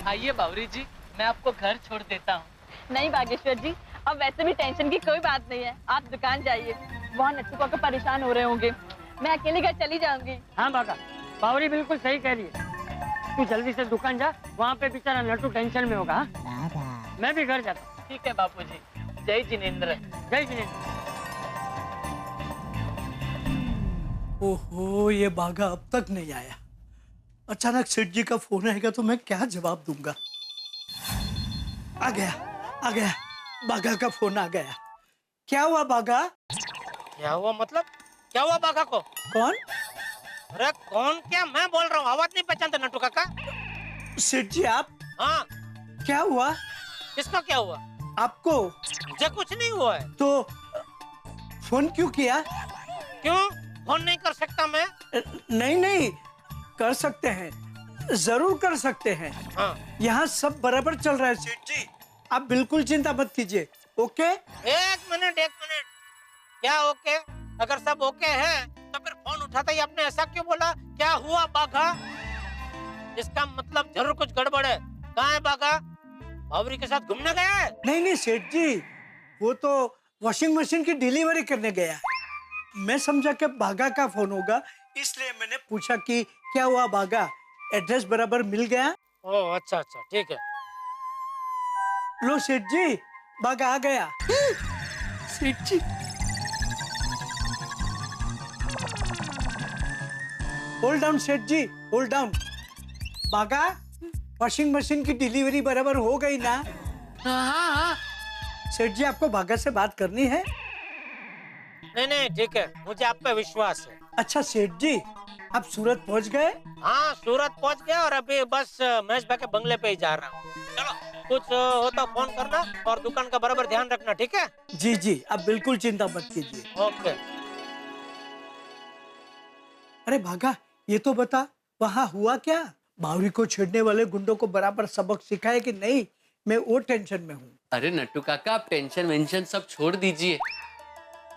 आइए बावरी जी, मैं आपको घर छोड़ देता हूँ। नहीं बागेश्वर जी, अब वैसे भी टेंशन की कोई बात नहीं है। आप दुकान जाइए, वहाँ नट्टू काका परेशान हो रहे होंगे। मैं अकेले घर चली जाऊंगी। हाँ बाका, बावरी बिल्कुल सही कह रही है। तू जल्दी से दुकान जा, वहाँ पे बेचारा नट्टू टेंशन में होगा। मैं भी घर जाता हूँ। ठीक है बापू जी। जय जिनेंद्र। जय जिनेंद्र। ओहो, ये बाघा अब तक नहीं आया। अचानक सेठ जी का फोन आएगा तो मैं क्या जवाब दूंगा। आ गया बाघा का फोन आ गया। क्या हुआ बाघा? क्या हुआ मतलब? क्या हुआ बाघा को? कौन? अरे कौन क्या? मैं बोल रहा हूँ, आवाज नहीं पहचानते नट्टू काका? सेठ जी आप? हाँ। क्या हुआ? किसको क्या हुआ? आपको? मुझे कुछ नहीं हुआ है। तो फोन क्यों किया? क्यों फोन नहीं कर सकता मैं? नहीं कर सकते हैं, जरूर कर सकते हैं। हाँ। यहाँ सब बराबर चल रहा है सेठ जी, आप बिल्कुल चिंता मत कीजिए। ओके? एक मिनट। क्या ओके? अगर सब ओके है तो फिर फोन उठाता ही आपने ऐसा क्यों बोला? क्या हुआ बाघा? इसका मतलब जरूर कुछ गड़बड़ है। कहाँ है बाघा? बावरी के साथ घूमने गया है? नहीं सेठ जी, वो तो वॉशिंग मशीन की डिलीवरी करने गया है। मैं समझा कि बाघा का फोन होगा, इसलिए मैंने पूछा कि क्या हुआ बाघा, एड्रेस बराबर मिल गया? ओह अच्छा ठीक है। लो सेठ जी, बाघा आ गया। सेठ जी, होल्ड डाउन सेठ जी, होल्ड डाउन। बाघा, वॉशिंग मशीन की डिलीवरी बराबर हो गई ना? हाँ। सेठ जी, आपको बाघा से बात करनी है? नहीं ठीक है, मुझे आप पे विश्वास है। अच्छा सेठ जी, आप सूरत पहुंच गए? हाँ सूरत पहुंच गया और अभी बस महेश भाई के बंगले पे ही जा रहा हूँ। चलो कुछ हो तो फोन करना और दुकान का बराबर ध्यान रखना, ठीक है? जी, आप बिल्कुल चिंता मत कीजिए। ओके। अरे भागा, ये तो बता वहाँ हुआ क्या? बावरी को छेड़ने वाले गुंडों को बराबर सबक सिखाए कि नहीं? मैं वो टेंशन में हूँ। अरे नट्टू काका, आप टेंशन वेंशन सब छोड़ दीजिए।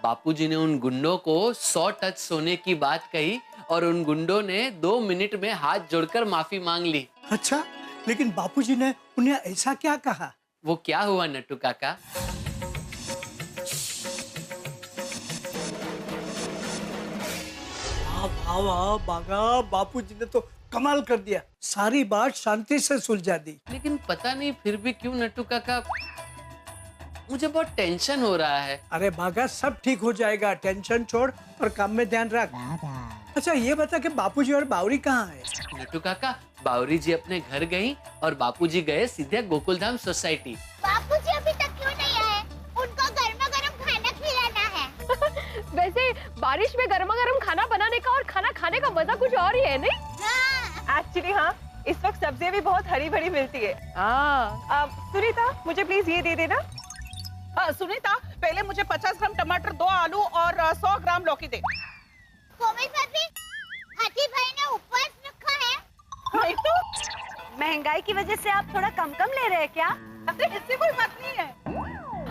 बापूजी ने उन गुंडों को 100 टच सोने की बात कही और उन गुंडों ने 2 मिनट में हाथ जोड़कर माफी मांग ली। अच्छा, लेकिन बापूजी ने उन्हें ऐसा क्या कहा? वो क्या हुआ नट्टू काका? वाह बागा, बापूजी ने तो कमाल कर दिया, सारी बात शांति से सुलझा दी। लेकिन पता नहीं फिर भी क्यों नट्टू काका, मुझे बहुत टेंशन हो रहा है। अरे बागा, सब ठीक हो जाएगा, टेंशन छोड़ और काम में ध्यान रख। अच्छा ये बता कि बापूजी और बावरी कहाँ है? नट्टू काका, बावरी जी अपने घर गई और बापूजी गए सीधे गोकुलधाम सोसाइटी। बापूजी अभी तक क्यों नहीं आए? उनको गर्मा गर्म खाना खिलाना है। वैसे बारिश में गर्मा गर्म खाना बनाने का और खाना खाने का मजा कुछ और ही है, नहीं? एक्चुअली हाँ, इस वक्त सब्जियां भी बहुत हरी भरी मिलती है। सुनीता, मुझे प्लीज ये दे देना। सुनीता, पहले मुझे 50 ग्राम टमाटर, 2 आलू और 100 ग्राम लौकी दे। कोमल भाभी, हाथी भाई ने उपवास रखा है। नहीं तो महंगाई की वजह से आप थोड़ा कम ले रहे हैं क्या? अरे इससे कोई बात नहीं है।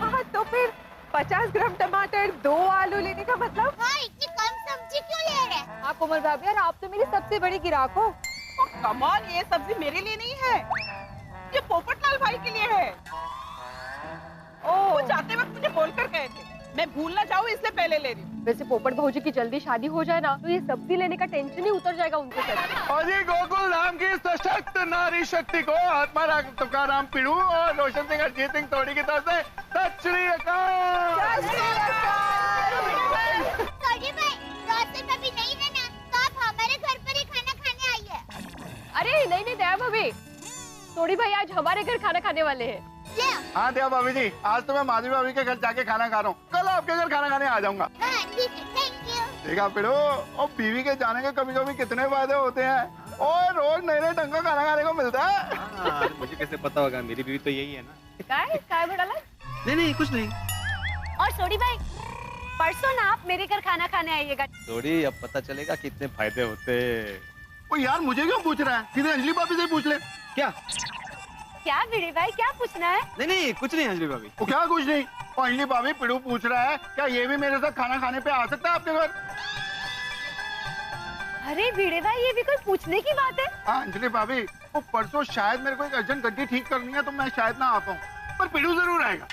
हाँ तो फिर 50 ग्राम टमाटर, 2 आलू लेने का मतलब? हाँ, इतनी कम सब्जी क्यों ले रहे? हाँ कोमल भाभी, यार आप तो मेरी सबसे बड़ी गिराक हो। कमाल, ये सब्जी मेरे लिए नहीं है, ये पोपटलाल भाई के लिए है। वो जाते वक्त मुझे बोलकर गए थे, मैं भूल ना जाऊँ इसलिए पहले ले रही हूँ। वैसे पोपट भाजी की जल्दी शादी हो जाए ना तो ये सब्जी लेने का टेंशन ही उतर जाएगा उनके सर। और ये गोकुल धाम की सशक्त नारी शक्ति को आत्मा तुकाराम पिड़ू और रोशन सिंह अरजीत सिंह तोड़ी की तरफ से सत श्री अकाल। सॉरी भाई, रोशन भाभी नहीं है ना, तो आप हमारे घर पर ही खाना खाने आइए। अरे नहीं दया भाभी, तोड़ी भाई आज हमारे घर खाना खाने वाले हैं। हाँ देवा भाभी जी, आज तो मैं माधवी भाभी के घर जाके खाना खा रहा हूँ, कल आपके घर खाना खाने आ जाऊंगा। हाँ ठीक है, थैंक यू। देखा पिड़ो, और बीवी के जाने के कभी कभी कितने फायदे होते हैं और रोज नए ढंग का खाना खाने को मिलता है। मुझे कैसे पता होगा, मेरी बीवी तो यही है ना। काय बड़ाला? नहीं कुछ नहीं। और सोडी भाई, परसों ना आप मेरे घर खाना खाने आइएगा। सोडी, अब पता चलेगा कितने फायदे होते। ओ यार, मुझे क्यों पूछ रहा है? सीधे अंजलि भाभी से पूछ ले। क्या भिड़े भाई, क्या पूछना है? नहीं कुछ नहीं अंजलि भाभी। वो क्या कुछ नहीं? अंजलि भाभी, पिड़ू पूछ रहा है क्या ये भी मेरे साथ खाना खाने पे आ सकता है आपके घर? अरे भिड़े भाई, ये भी कोई पूछने की बात है? हाँ अंजलि भाभी, वो परसों शायद मेरे को एक अर्जेंट गड्डी ठीक करनी है, तो मैं शायद ना आ पाऊँ, पर पिड़ू जरूर आएगा।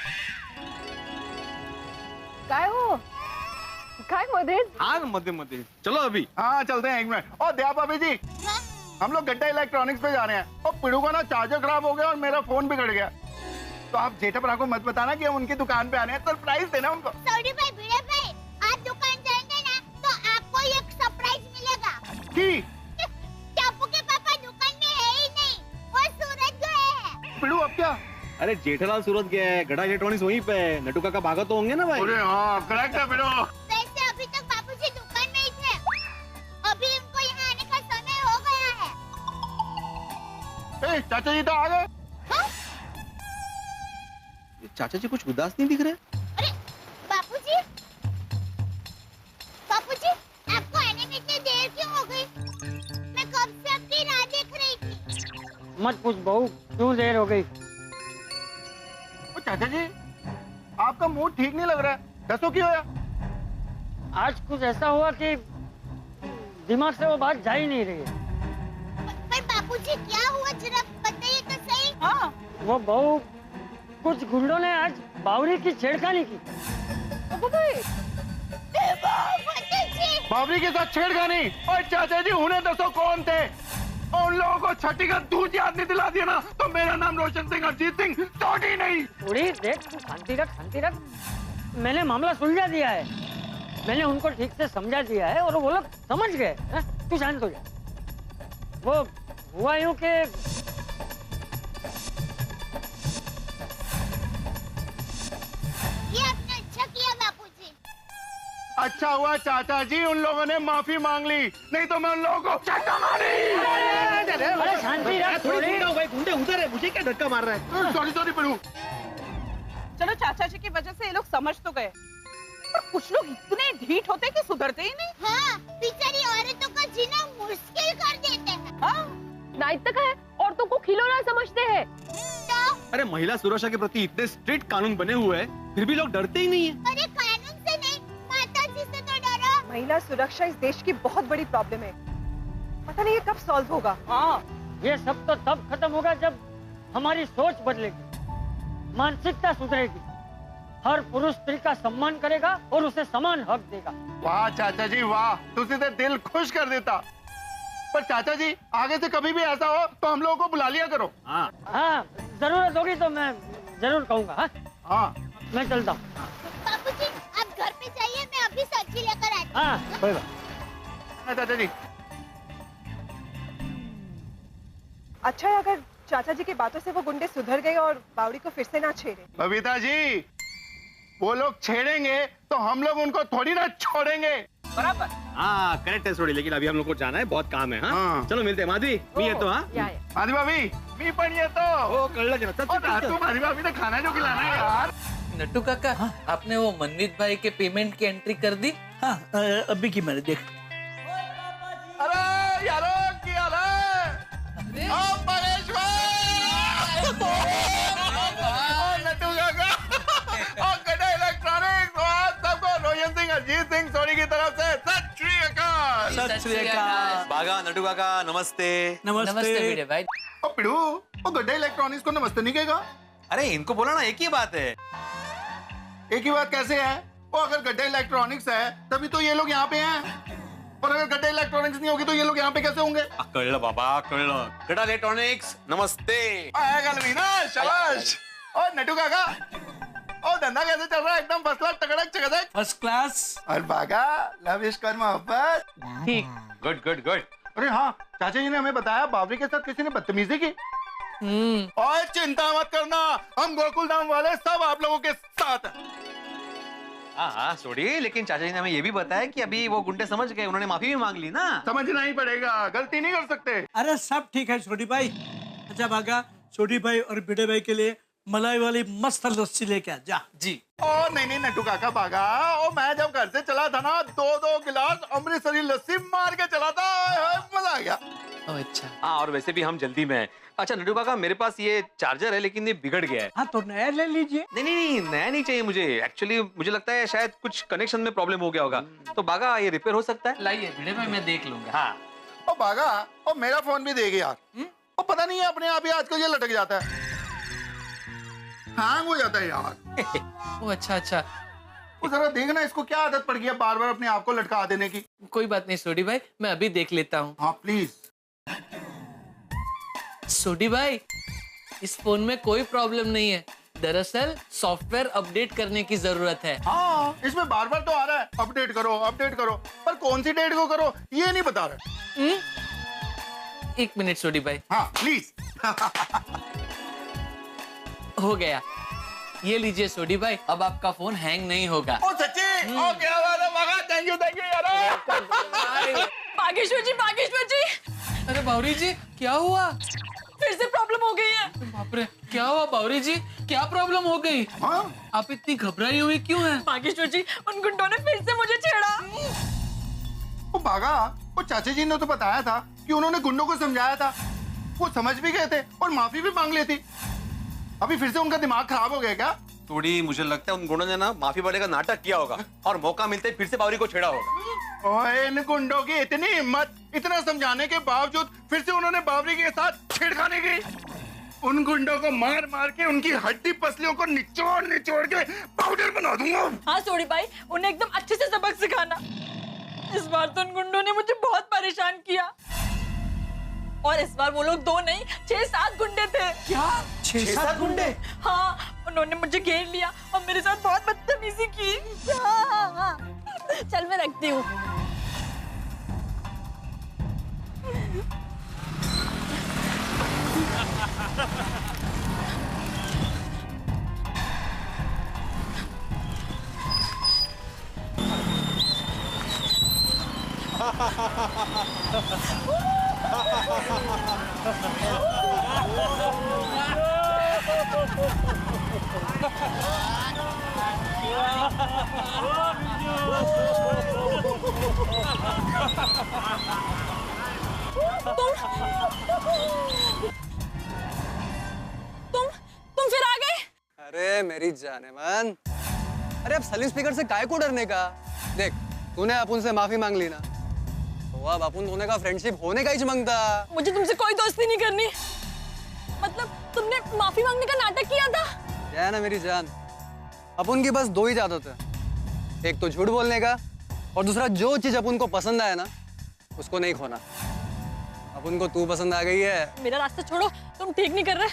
काय मध्येच? हाँ मध्य मध्य चलो अभी। हाँ चलते हैं, 1 मिनट। और दया भाभी जी, हम लोग गड्ढा इलेक्ट्रॉनिक्स पे जा रहे हैं और पिड़ू का ना चार्जर खराब हो गया और मेरा फोन बिगड़ गया। तो आप जेठा को मत बताना कि हम उनकी दुकान पे आ रहे हैं, सरप्राइज देना उनको। सॉरी भाई, भिड़े भाई, आप दुकान जाएंगे ना तो आपको एक सरप्राइज मिलेगा। की टापू के पापा दुकान में है ही नहीं, वो सूरज गए हैं। पिड़ू अब क्या? अरे जेठालाल सूरत गया है, गड़ा इलेक्ट्रॉनिक्स वहीं पे। नटू काका भागा तो होंगे ना भाई। अरे हाँ करेक्ट है पिड़ू। वैसे अभी तक बाबूजी दुकान में ही थे, अभी इनको यहाँ आने का समय हो गया है। चाचा जी तो आ गए। चाचा जी कुछ उदास नहीं दिख रहे। अरे बापूजी, बापूजी आपको आने में इतनी देर क्यों हो गई? मैं कब से आपकी राह देख रही थी। मत पूछ बहू, क्यों देर हो गई? ओ चाचा जी, आपका मूड ठीक नहीं लग रहा है, दसो क्यों होया? आज कुछ ऐसा हुआ कि दिमाग से वो बात जा ही नहीं रही है। पर बापूजी क्या हुआ, जरा बताइए तो सही। हाँ वो बहू, कुछ गुंडों ने आज बावरी की छेड़खानी की। बाबरी के साथ छेड़खानी? और चाचा जी उन्हें दसो कौन थे? और उन लोगों को छठी का दूध याद नहीं दिला दिया ना तो मेरा नाम रोशन सिंह अजीत सिंह सोडी नहीं। थोड़ी देख, तू शांति रख, शांति रख। मैंने मामला सुलझा दिया है, मैंने उनको ठीक से समझा दिया है और वो लोग समझ गए। तू शांत हो जा। वो हुआ यूं कि ये आपने अच्छा किया बापूजी। अच्छा हुआ चाचा जी उन लोगों ने माफी मांग ली, नहीं तो मैं उन लोगों को चक्का मारी। अरे शांति रख थोड़ी। गुंडे उधर है, मुझे क्या धक्का मार रहा है? Sorry sorry Pidu. चलो, चाचा जी की वजह से ये लोग समझ तो गए, पर कुछ लोग इतने ढीठ होते कि सुधरते ही नहीं। हाँ, बेचारी औरतों का जीना मुश्किल कर देते हैं। हाँ, नाइट तक है, औरतों को खिलौना समझते हैं। तो अरे महिला सुरक्षा के प्रति इतने स्ट्रिक्ट कानून बने हुए हैं, फिर भी लोग डरते ही नहीं है। अरे कानून से नहीं, माता जी से तो डरो। महिला सुरक्षा इस देश की बहुत बड़ी प्रॉब्लम है, पता नहीं ये कब सॉल्व होगा। हाँ, ये सब तो तब खत्म होगा जब हमारी सोच बदलेगी, मानसिकता सुधरेगी, हर पुरुष स्त्री का सम्मान करेगा और उसे समान हक देगा। वाह चाचा जी वाह, तुझे तो दिल खुश कर देता। पर चाचा जी आगे से कभी भी ऐसा हो तो हम लोगों को बुला लिया करो। हाँ हाँ, जरूरत होगी तो मैं जरूर कहूँगा। हाँ हाँ मैं चलता हूँ। बापूजी आप घर पे जाइए, मैं अभी सब्जी लेकर आती हूँ। हाँ कोई बात। चाचा जी अच्छा है अगर चाचा जी की बातों से वो गुंडे सुधर गए और बावड़ी को फिर से ना छेड़े। बबीता जी, वो लोग छेड़ेंगे तो हम लोग उनको थोड़ी ना छोड़ेंगे। बराबर। हाँ करेक्ट है सोडी, लेकिन अभी हम लोग को जाना है, बहुत काम है। हाँ चलो मिलते हैं। माधवी मी येतो। हाँ माधवी भाभी मी पण येतो। ओ कळलं जरा, चल, चल, चल, चल। तू माधवी भाभी ने खाना जो खिलाना है यार। नट्टू काका, आपने वो मनमीत भाई के पेमेंट की एंट्री कर दी? हाँ अभी की मैंने देख। अरे यारो क्या नट्टू काका और गड्ढा इलेक्ट्रॉनिक्स और सबको रोशन सिंह अजीत सिंह सोडी की तरफ से सत श्री अकाल। सत श्री अकाल। बागा नटू काका नमस्ते। नमस्ते भिड़े भाई। और पिड़ू वो गड्ढा इलेक्ट्रॉनिक्स को नमस्ते नहीं कहेगा? अरे इनको बोला ना, एक ही बात है। एक ही बात कैसे है? वो अगर गड्ढा इलेक्ट्रॉनिक्स है तभी तो ये लोग यहाँ पे हैं, और अगर गड्ढा इलेक्ट्रॉनिक्स नहीं होगी तो ये लोग यहाँ पे कैसे होंगे? कळलं बाबा कळलं। गड़ा इलेक्ट्रॉनिक्स नमस्ते। शाबाश। और नटू काका और धंधा कैसे चल रहा है? एकदम फर्स्ट क्लास टकड़क चकदक। First class. और बागा लव इश्क और मोहब्बत। ठीक। Good good good. अरे हाँ, चाचा जी ने हमें बताया बावरी के साथ किसी ने बदतमीजी की। और चिंता मत करना, हम गोकुल धाम वाले सब आप लोगों के साथ हैं। हाँ सोडी, लेकिन चाचा जी ने हमें ये भी बताया कि अभी वो गुंडे समझ गए, उन्होंने माफी भी मांग ली ना। समझना ही पड़ेगा, गलती नहीं कर सकते। अरे सब ठीक है छोटी भाई। अच्छा भागा, छोटी भाई और बिडे भाई के लिए मलाई वाली मस्त लस्सी लेके आ जा। जी। ओ नहीं नट्टू काका भागा। ओ मैं जब घर से चला था ना, 2-2 गिलास अमृतसरी लस्सी मार के चला था, मजा आ गया। अच्छा। हाँ और वैसे भी हम जल्दी में हैं। अच्छा नटू काका, मेरे पास ये चार्जर है लेकिन ये बिगड़ गया है। हाँ तो नया ले लीजिए। नहीं नया नहीं चाहिए मुझे। एक्चुअली मुझे लगता है शायद कुछ कनेक्शन में प्रॉब्लम हो गया होगा, तो बागा ये रिपेयर हो सकता है? लाइए भिड़े भाई, मैं देख लूंगा। हाँ ओ बागा, ओ मेरा फोन भी देगी यार। और पता नहीं है अपने आप ही आजकल ये लटक जाता है, हैंग हो जाता है यार। ओ अच्छा अच्छा, वो जरा देखना इसको क्या आदत पड़ गई है बार बार अपने आप को लटका देने की। कोई बात नहीं सोडी भाई, मैं अभी देख लेता हूँ। हाँ प्लीज। सोडी भाई, इस फोन में कोई प्रॉब्लम नहीं है, दरअसल सॉफ्टवेयर अपडेट करने की जरूरत है। हाँ इसमें बार बार तो आ रहा है अपडेट करो, पर कौन सी डेट को करो ये नहीं बता रहा। एक मिनट सोडी भाई। हाँ प्लीज। हो गया, ये लीजिए सोडी भाई, अब आपका फोन हैंग नहीं होगा। ओ सच्ची? ओ क्या बात है मगा, थैंक यू यार। बागेश्वर जी, अरे बावरी जी, क्या हुआ? फिर से प्रॉब्लम हो गई है। बाप रे, क्या हुआ बावरी जी, क्या प्रॉब्लम हो गई? हाँ? आप इतनी घबराई हुई क्यों हैं? बागेश्वर जी, उन गुंडों ने फिर से मुझे छेड़ा। वो भागा, वो चाचा जी ने तो बताया था कि उन्होंने गुंडों को समझाया था, वो समझ भी गए थे और माफी भी मांग लेती। अभी फिर से उनका दिमाग खराब हो गया क्या? थोड़ी मुझे लगता है उन गुंडों ने ना माफी वाले का नाटक किया होगा और मौका मिलते ही फिर से बावरी को छेड़ा होगा। ओए इन गुंडों की इतनी हिम्मत, इतना समझाने के बावजूद फिर से उन्होंने बावरी के साथ छेड़खानी की। उन गुंडों को मार मार के उनकी हड्डी पसलियों को निचोड़ के पाउडर बना दूंगा। हाँ सोडी भाई, उन्हें एकदम अच्छे से सबक सिखाना। इस बार तो उन गुंडों ने मुझे बहुत परेशान किया, और इस बार वो लोग 2 नहीं 6-7 गुंडे थे। क्या 6-7 गुंडे? हाँ, उन्होंने मुझे घेर लिया और मेरे साथ बहुत बदतमीजी की। हाँ। चल मैं रखती हूँ। तुम फिर आ गए? अरे मेरी जानेमान, अरे अब सलीम स्पीकर से काय को डरने का? देख तूने अपुन से माफी मांग ली ना, तो अब अपुन दोनों का फ्रेंडशिप होने का ही मांगता। मुझे तुमसे कोई दोस्ती नहीं करनी। मतलब तुमने माफी मांगने का नाटक किया था? क्या ना मेरी जान, अपुन की बस 2 ही आदत है, एक तो झूठ बोलने का और दूसरा जो चीज अपुन को पसंद आए ना उसको नहीं खोना। अपुन को तू पसंद आ गई है। मेरा रास्ता छोड़ो, तुम ठीक नहीं कर रहे।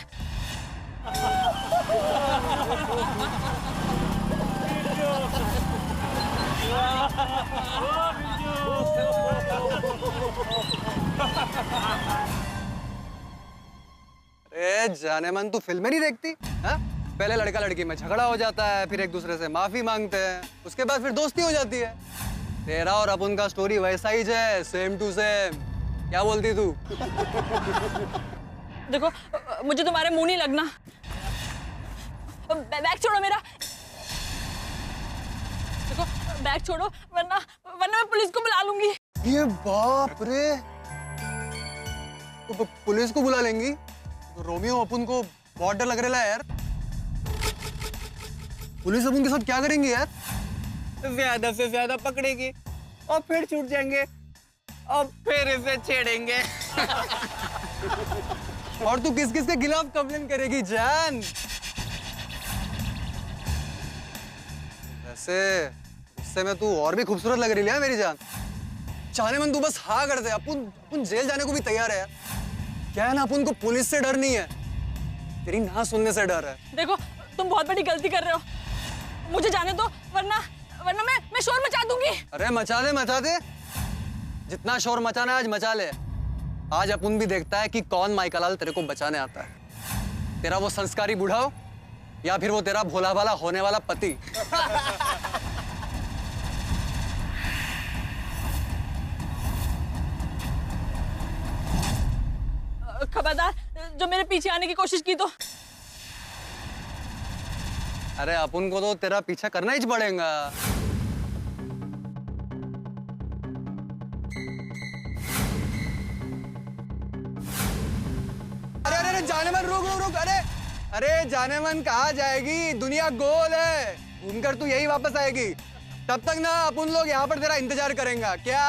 अरे जाने मन, तू फिल्में नहीं देखती? हाँ? पहले लड़का लड़की में झगड़ा हो जाता है, फिर एक दूसरे से माफी मांगते हैं, उसके बाद फिर दोस्ती हो जाती है। तेरा और अपुन का स्टोरी वैसा ही है, सेम टू सेम। क्या बोलती तू? देखो, मुझे तुम्हारे मुंह नहीं लगना। बैग छोड़ो मेरा। देखो बैग छोड़ो, वरना मैं पुलिस को बुला लूंगी। ये बाप रे, तो पुलिस को बुला लेंगी? तो रोमियो अपुन को बहुत डर लग रहा है यार। पुलिस अपुन के साथ क्या करेंगी यार? ज्यादा से ज्यादा पकड़ेगी और फिर छूट जाएंगे और फिर इसे छेड़ेंगे। और तू किस किस के खिलाफ कंप्लेन करेगी जान? वैसे उससे में तू और भी खूबसूरत लग रही है मेरी जान। चाहने मन तू बस हाँ कर दे, अपुन जेल जाने को भी तैयार है यार। क्या है ना, अपुन को पुलिस से डर नहीं है, तेरी ना सुनने से डर है। देखो तुम बहुत बड़ी गलती कर रहे हो, मुझे जाने दो, वरना मैं शोर मचा दूंगी। अरे मचा दे, जितना शोर मचाना है आज मचा ले। आज अपुन भी देखता है कि कौन माइकलाल तेरे को बचाने आता है, तेरा वो संस्कारी बूढ़ा हो या फिर वो तेरा भोला भाला होने वाला पति। खबरदार, जो मेरे पीछे आने की कोशिश की तो। अरे अपुन को तो तेरा पीछा करना ही पड़ेगा। अरे जाने मन, रुक। अरे जाने मन कहाँ जाएगी? दुनिया गोल है, घूमकर तू यही वापस आएगी। तब तक ना अपन लोग यहाँ पर तेरा इंतजार करेंगे। क्या?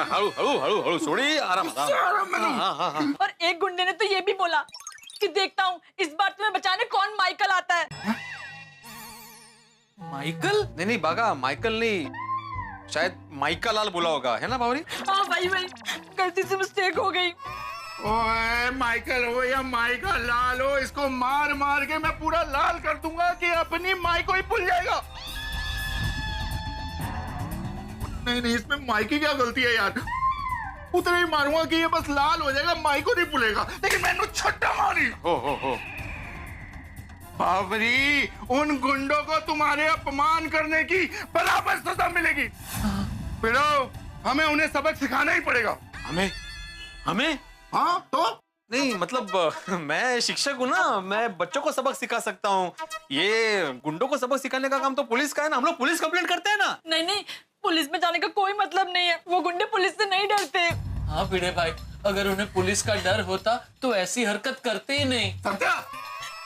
हळू हळू हळू हळू सोडी आराम आराम। और एक गुंडे ने तो ये भी बोला कि देखता हूँ इस बार तुम्हें बचाने कौन माइकल आता है। माइकल? नहीं बागा, माइकल नहीं, शायद माइका लाल बोला होगा, है ना बावरी? हाँ भाई गलती से मिस्टेक हो गई। ओए माइकल हो या माइका लाल हो, इसको मार मार के मैं पूरा लाल कर दूंगा कि अपनी माई को ही भूल जाएगा। नहीं, इसमें माई की क्या गलती है यार? उतना ही मारूंगा कि ये बस लाल हो जाएगा, माई को नहीं भूलेगा। लेकिन मैंने छट्टा मारी। हो। बावरी, उन गुंडों को तुम्हारे अपमान करने की बराबर सजा मिलेगी। फिरो, हमें उन्हें सबक सिखाना ही पड़ेगा। हमें? हाँ तो? नहीं मतलब मैं शिक्षक हूँ ना, मैं बच्चों को सबक सिखा सकता हूँ। ये गुंडों को सबक सिखाने का काम तो पुलिस का है ना, हम लोग पुलिस कंप्लेंट करते हैं ना। नहीं, पुलिस में जाने का कोई मतलब नहीं है, वो गुंडे पुलिस से नहीं डरते। हाँ भिड़े भाई, अगर उन्हें पुलिस का डर होता तो ऐसी हरकत करते ही नहीं। समझा?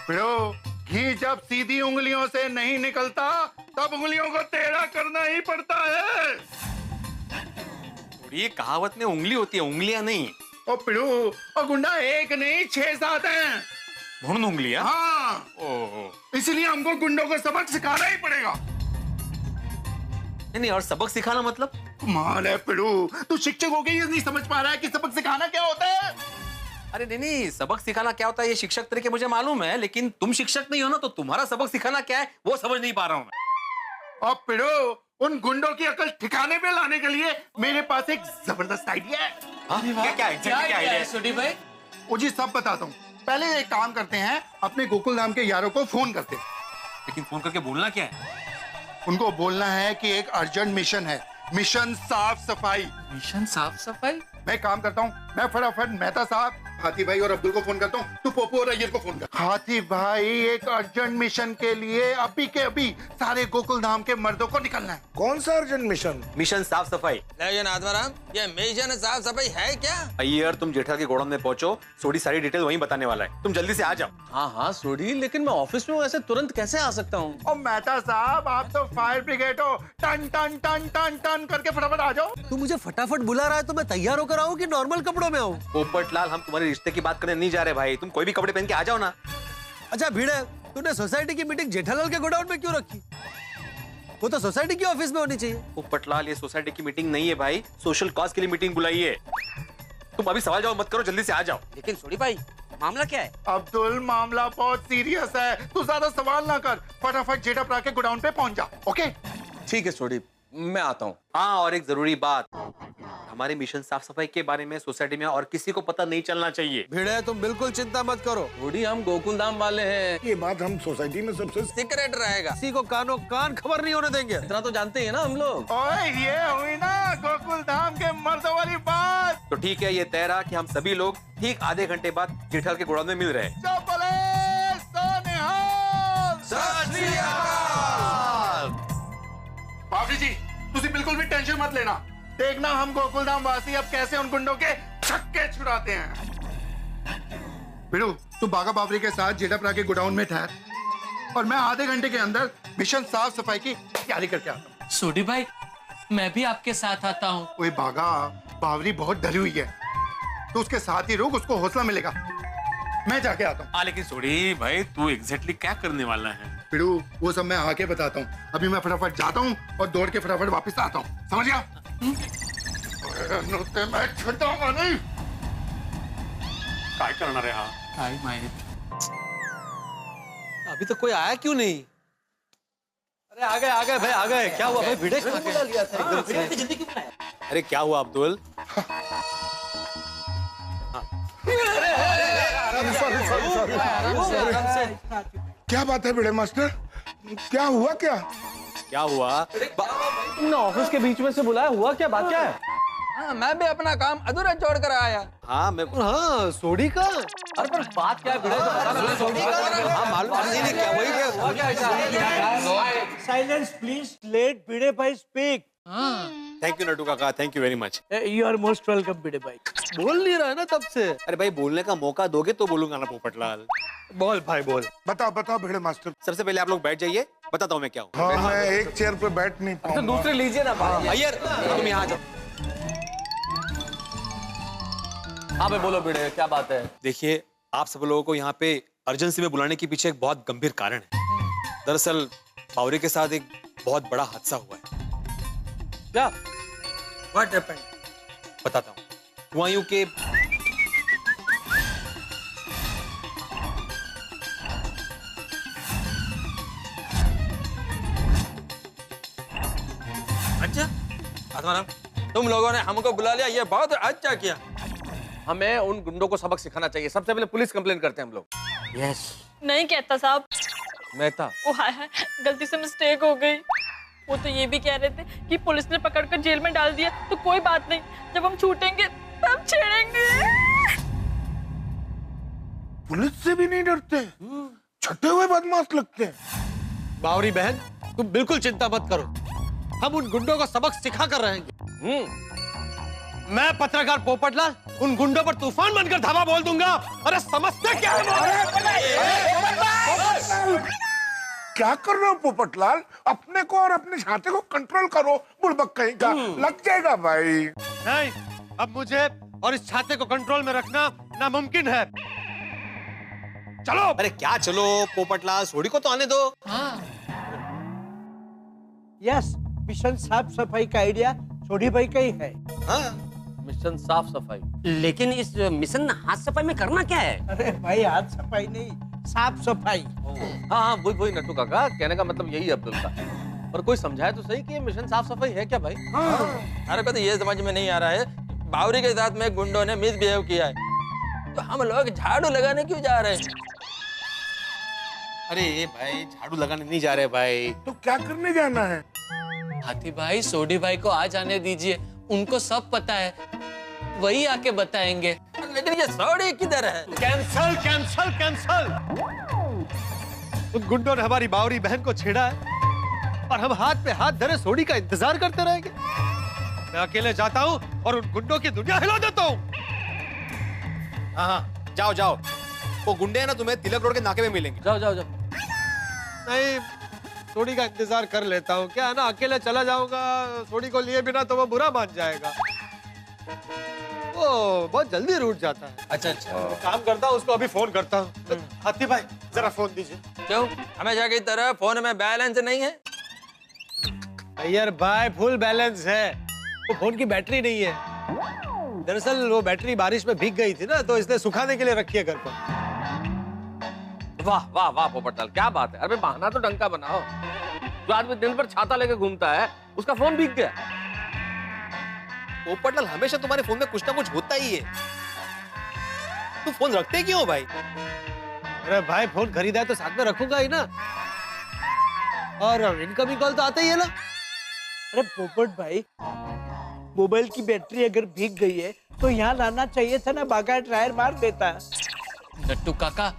फिरो, घी जब सीधी उंगलियों से नहीं निकलता तब उंगलियों को टेढ़ा करना ही पड़ता है। और ये कहावत में उंगली होती है, उंगलियां नहीं। और पिड़ू, और गुंडा एक नहीं 6-7 हैं। भून उंगलियां? हाँ। ओह। इसलिए हमको गुंडों को सबक सिखाना ही पड़ेगा। नहीं, और सबक सिखाना मतलब? कमाल है पिड़ू, तू शिक्षक हो गई, ये नहीं समझ पा रहा है कि सबक सिखाना क्या होता है? अरे नहीं, सबक सिखाना क्या होता है ये शिक्षक तरीके मुझे मालूम है, लेकिन तुम शिक्षक नहीं हो ना, तो तुम्हारा सबक सिखाना क्या है वो समझ नहीं पा रहा हूँ मैं। और पिड़ू, उन गुंडों की अकल ठिकाने पे लाने के लिए मेरे पास एक जबरदस्त आइडिया है। क्या आइडिया है सोडी भाई? वो जी सब बताता हूँ। पहले एक काम करते हैं, अपने गोकुल धाम के यारों को फोन करते हैं। लेकिन फोन करके बोलना क्या है? उनको बोलना है कि एक अर्जेंट मिशन है, मिशन साफ सफाई। मिशन साफ सफाई? मैं काम करता हूँ, मैं फटाफट मेहता साहब, हाथी भाई और अब्दुल को फोन करता हूँ, तू पोपो और अय्यर को फोन कर। हाथी भाई, एक अर्जेंट मिशन के लिए अभी के अभी सारे गोकुल धाम के मर्दों को निकलना है। कौन सा अर्जेंट मिशन? मिशन साफ सफाई। लेकिन आत्माराम, ये मिशन साफ सफाई है क्या? अय्यर, तुम जेठा के गोडाउन में पहुंचो, सोडी सारी डिटेल वहीं बताने वाला है, तुम जल्दी से आ जाओ। हाँ सोडी, लेकिन मैं ऑफिस में ऐसे तुरंत कैसे आ सकता हूँ? और मेहता साहब, आप तो फायर ब्रिगेड हो, टन टन टन टन टन करके फटाफट आ जाओ। तू मुझे फटाफट बुला रहा है तो मैं तैयार होकर आऊँ कि नॉर्मल कपड़ों में आऊँ? पोपटलाल, हम तुम्हारे रिश्ते की बात करने नहीं जा रहे भाई, तुम कोई भी कपड़े पहन के आ जाओ ना। अच्छा भिड़े, तूने सोसाइटी की मीटिंग जेठालाल के गोडाउन में क्यों रखी? वो तो सोसाइटी की ऑफिस में होनी चाहिए। पोपटलाल, ये सोसाइटी की मीटिंग नहीं है भाई, सोशल कॉज के लिए मीटिंग बुलाई है। तुम अभी सवाल जवाब मत करो, जल्दी से आ जाओ। लेकिन सोडी भाई, मामला क्या है? अब्दुल, मामला बहुत सीरियस है, तू ज्यादा सवाल ना कर, फटाफट जेठा के गोडाउन पे पहुंच जा। ओके? ठीक है सोडी, मैं आता हूँ। हाँ, और एक जरूरी बात, हमारे मिशन साफ सफाई के बारे में सोसाइटी में और किसी को पता नहीं चलना चाहिए। भिड़े, तुम बिल्कुल चिंता मत करो, थोड़ी हम गोकुल धाम वाले हैं, ये बात हम सोसाइटी में सबसे सीक्रेट रहेगा, किसी को कानो कान खबर नहीं होने देंगे। इतना तो जानते हैं ना हम लोग। ओए, ये हुई ना गोकुल धाम के मर्दों वाली बात। तो ठीक है, ये तय रहा कि हम सभी लोग ठीक आधे घंटे बाद जेठालाल के गोडाउन में मिल रहे हैं। बाबरी जी, तुसी बिल्कुल भी टेंशन मत लेना, देखना हम गोकुल धाम वासी अब कैसे उन गुंडों के छक्के छुड़ाते हैं। बिड़ू, तू बागा बाबरी के साथ जेठापरा के गोडाउन में ठहर, और मैं आधे घंटे के अंदर मिशन साफ सफाई की तैयारी करके आता हूँ। सोडी भाई, मैं भी आपके साथ आता हूँ। ओए बागा, बावरी बहुत डरी हुई है, तो उसके साथ ही रुक, उसको हौसला मिलेगा। मैं जाके आता हूँ। लेकिन सोडी भाई, तू एग्जैक्टली क्या करने वाला है? पिड़ू, वो सब मैं आके बताता हूँ, अभी मैं फटाफट जाता हूँ और दौड़ के फटाफट वापस आता हूँ, समझ गया? मैं छूटूंगा नहीं। काय करणार आहे हा? काय माहित। अभी तक कोई आया क्यों नहीं? अरे आ गए भाई, आ गए। क्या हुआ भाई, भिड़े क्यों बुला लिया था एकदम से? अरे क्या हुआ अब्दुल? क्या बात है बड़े मास्टर, क्या हुआ? क्या हुआ? तुमने ऑफिस के बीच में से बुलाया, हुआ क्या, बात क्या है? हाँ, मैं भी अपना काम अधूरा छोड़ कर आया। हाँ, सोडी का। अरे पर बात क्या है भिड़े? सोडी का। हाँ, मालूम नहीं क्या वही क्या? साइलेंस प्लीज, लेट भिड़े भाई speak. Thank you Natu kaka, thank you very much. You are most welcome Bhide भाई। बोल नहीं रहा है ना तब से। अरे भाई, बोलने का मौका दोगे तो बोलूंगा ना पोपटलाल। बोल भाई बोल। बताओ भिड़े मास्टर। सबसे पहले आप लोग बैठ जाइए, बताता हूँ मैं क्या हूँ। हाँ, मैं एक चेयर पे बैठ नहीं पाऊंगा। दूसरे लीजिए ना। अय्यर, तुम यहाँ जाओ। हाँ भाई बोलो भिड़े, क्या बात है? देखिए, आप सब लोगों को यहाँ पे अर्जेंसी में बुलाने के पीछे एक बहुत गंभीर कारण है। दरअसल बावरी के साथ एक बहुत बड़ा हादसा हुआ है। क्या? What happened? बताता हूँ। हुआ यूं कि अच्छा आत्माराम, तुम लोगों ने हमको बुला लिया, ये बहुत अच्छा किया। हमें उन गुंडों को सबक सिखाना चाहिए। सबसे पहले पुलिस कंप्लेन करते हैं हम लोग। यस। नहीं कहता साहब। मेहता। ओ हाय हाय, गलती से मिस्टेक हो गई। वो तो ये भी कह रहे थे कि पुलिस ने पकड़कर जेल में डाल दिया तो कोई बात नहीं, जब हम छूटेंगे तब छेड़ेंगे। पुलिस से भी नहीं डरते, छठे हुए बदमाश लगते हैं। बावरी बहन, तुम बिल्कुल चिंता मत करो, हम उन गुंडों को सबक सिखा कर रहेंगे। मैं पत्रकार पोपटलाल उन गुंडों पर तूफान बनकर धावा बोल दूंगा। अरे समझते क्या है? क्या कर रहे हो पोपटलाल? अपने को और अपने छाते को कंट्रोल करो, बुड़बक कहीं का लग जाएगा भाई। नहीं, अब मुझे और इस छाते को कंट्रोल में रखना नामुमकिन है। चलो। अरे क्या चलो पोपटलाल, सोडी को तो आने दो। यस, मिशन साफ सफाई का आइडिया सोडी भाई का ही है। मिशन साफ सफाई। लेकिन इस मिशन हाथ सफाई में करना क्या है? अरे भाई, हाथ सफाई नहीं, साफ सफाई। हाँ, वही नट्टू काका, कहने का मतलब यही है अब्दुल का। पर कोई समझाए तो सही कि ये मिशन साफ सफाई है क्या भाई? अरे तो ये समझ में नहीं आ रहा है, बावरी के साथ में गुंडों ने मिसबिहेव किया है, तो हम लोग झाड़ू लगाने क्यों जा रहे हैं? अरे भाई, झाड़ू लगाने नहीं जा रहे भाई। तो क्या करने जाना है? हाथी भाई, सोडी भाई को आ जाने दीजिए, उनको सब पता है, वही आके बताएंगे। लेकिन ये सोडी किधर है? Cancel cancel cancel. उन गुंडों ने हमारी बावरी बहन को छेड़ा है और हम हाथ पे हाथ धरे सोडी का इंतजार करते रहेंगे। मैं अकेले जाता हूँ और उन गुंडों की दुनिया हिला देता हूँ। हाँ, जाओ जाओ, वो गुंडे हैं ना, तुम्हें तिलक रोड के नाके में मिलेंगे। जाओ जाओ जाओ। नहीं, सोडी का इंतजार कर लेता हूँ। क्या है ना, अकेले चला जाऊंगा सोडी को लिए बिना तो वो बुरा मान जाएगा। वो बहुत जल्दी रूठ जाता है। अच्छा, काम करता हूँ, उसको अभी फोन करता हूँ। हाथी भाई, जरा फोन दीजिए। क्यों, हमेशा की तरह फोन में बैलेंस नहीं है? अय्यर भाई, फुल बैलेंस है, वो फोन की बैटरी नहीं है। दरअसल वो बैटरी बारिश में भीग गई थी ना, तो इसलिए सुखाने के लिए रखी है घर पर। वाह वाह वाह पोपटलाल, क्या बात है। अरे बहाना तो ढंग का बनाओ। जो आदमी दिन भर छाता लेके घूमता है, उसका फोन भीग गया। पोपटलाल, हमेशा तुम्हारे फोन में कुछ ना कुछ होता ही है। तू फोन रखते क्यों भाई? अरे भाई, फोन खरीदा है तो साथ में रखूंगा ही ना, और इनकमिंग कॉल तो आता ही है ना। अरे पोपट भाई, मोबाइल की बैटरी अगर भीग गई है तो यहाँ लाना चाहिए था ना, बागा ड्रायर मार देता। नट्टू काका,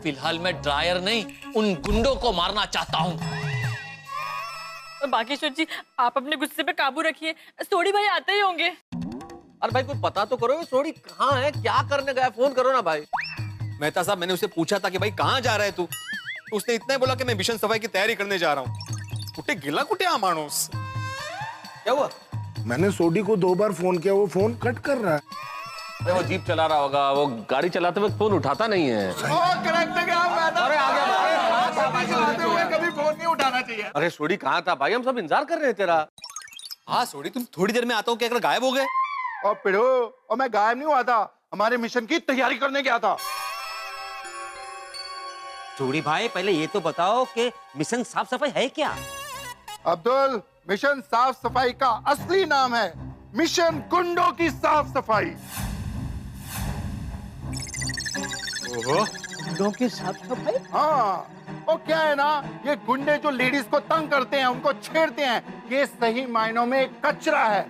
फिलहाल मैं ड्रायर नहीं, उन गुंडों को मारना चाहता हूँ। बागेश्वर जी, आप अपने गुस्से पे काबू रखिए, सोडी भाई आते ही होंगे। अरे भाई, कुछ पता तो करो, सोडी कहाँ है, क्या करने गया? फोन करो ना भाई। मेहता साहब, मैंने उसे पूछा था कि भाई कहाँ जा रहा है तू, उसने इतना ही बोला कि मैं मिशन सफाई की तैयारी करने जा रहा हूँ। कुटे गिला कुटे मानुस। क्या हुआ? मैंने सोडी को 2 बार फोन किया, वो फोन कट कर रहा है। अरे वो जीप चला रहा होगा, वो गाड़ी चलाते वक्त फोन उठाता नहीं है। कभी फोन नहीं उठाना चाहिए। अरे सोडी कहाँ था भाई, हम सब इंतजार कर रहे हैं तेरा। हाँ सोडी, तुम थोड़ी देर में आता हूँ, क्या अगर गायब हो गए? और पिढ़ो, और मैं गायब नहीं हुआ था, हमारे मिशन की तैयारी करने गया था। सोडी भाई, पहले ये तो बताओ कि मिशन साफ सफाई है क्या? अब्दुल, मिशन साफ सफाई का असली नाम है मिशन गुंडों की साफ सफाई। ओहो, गुंडों की साफ सफाई? हाँ, और क्या है ना, ये गुंडे जो लेडीज को तंग करते हैं, उनको छेड़ते हैं, ये सही मायनों में कचरा है।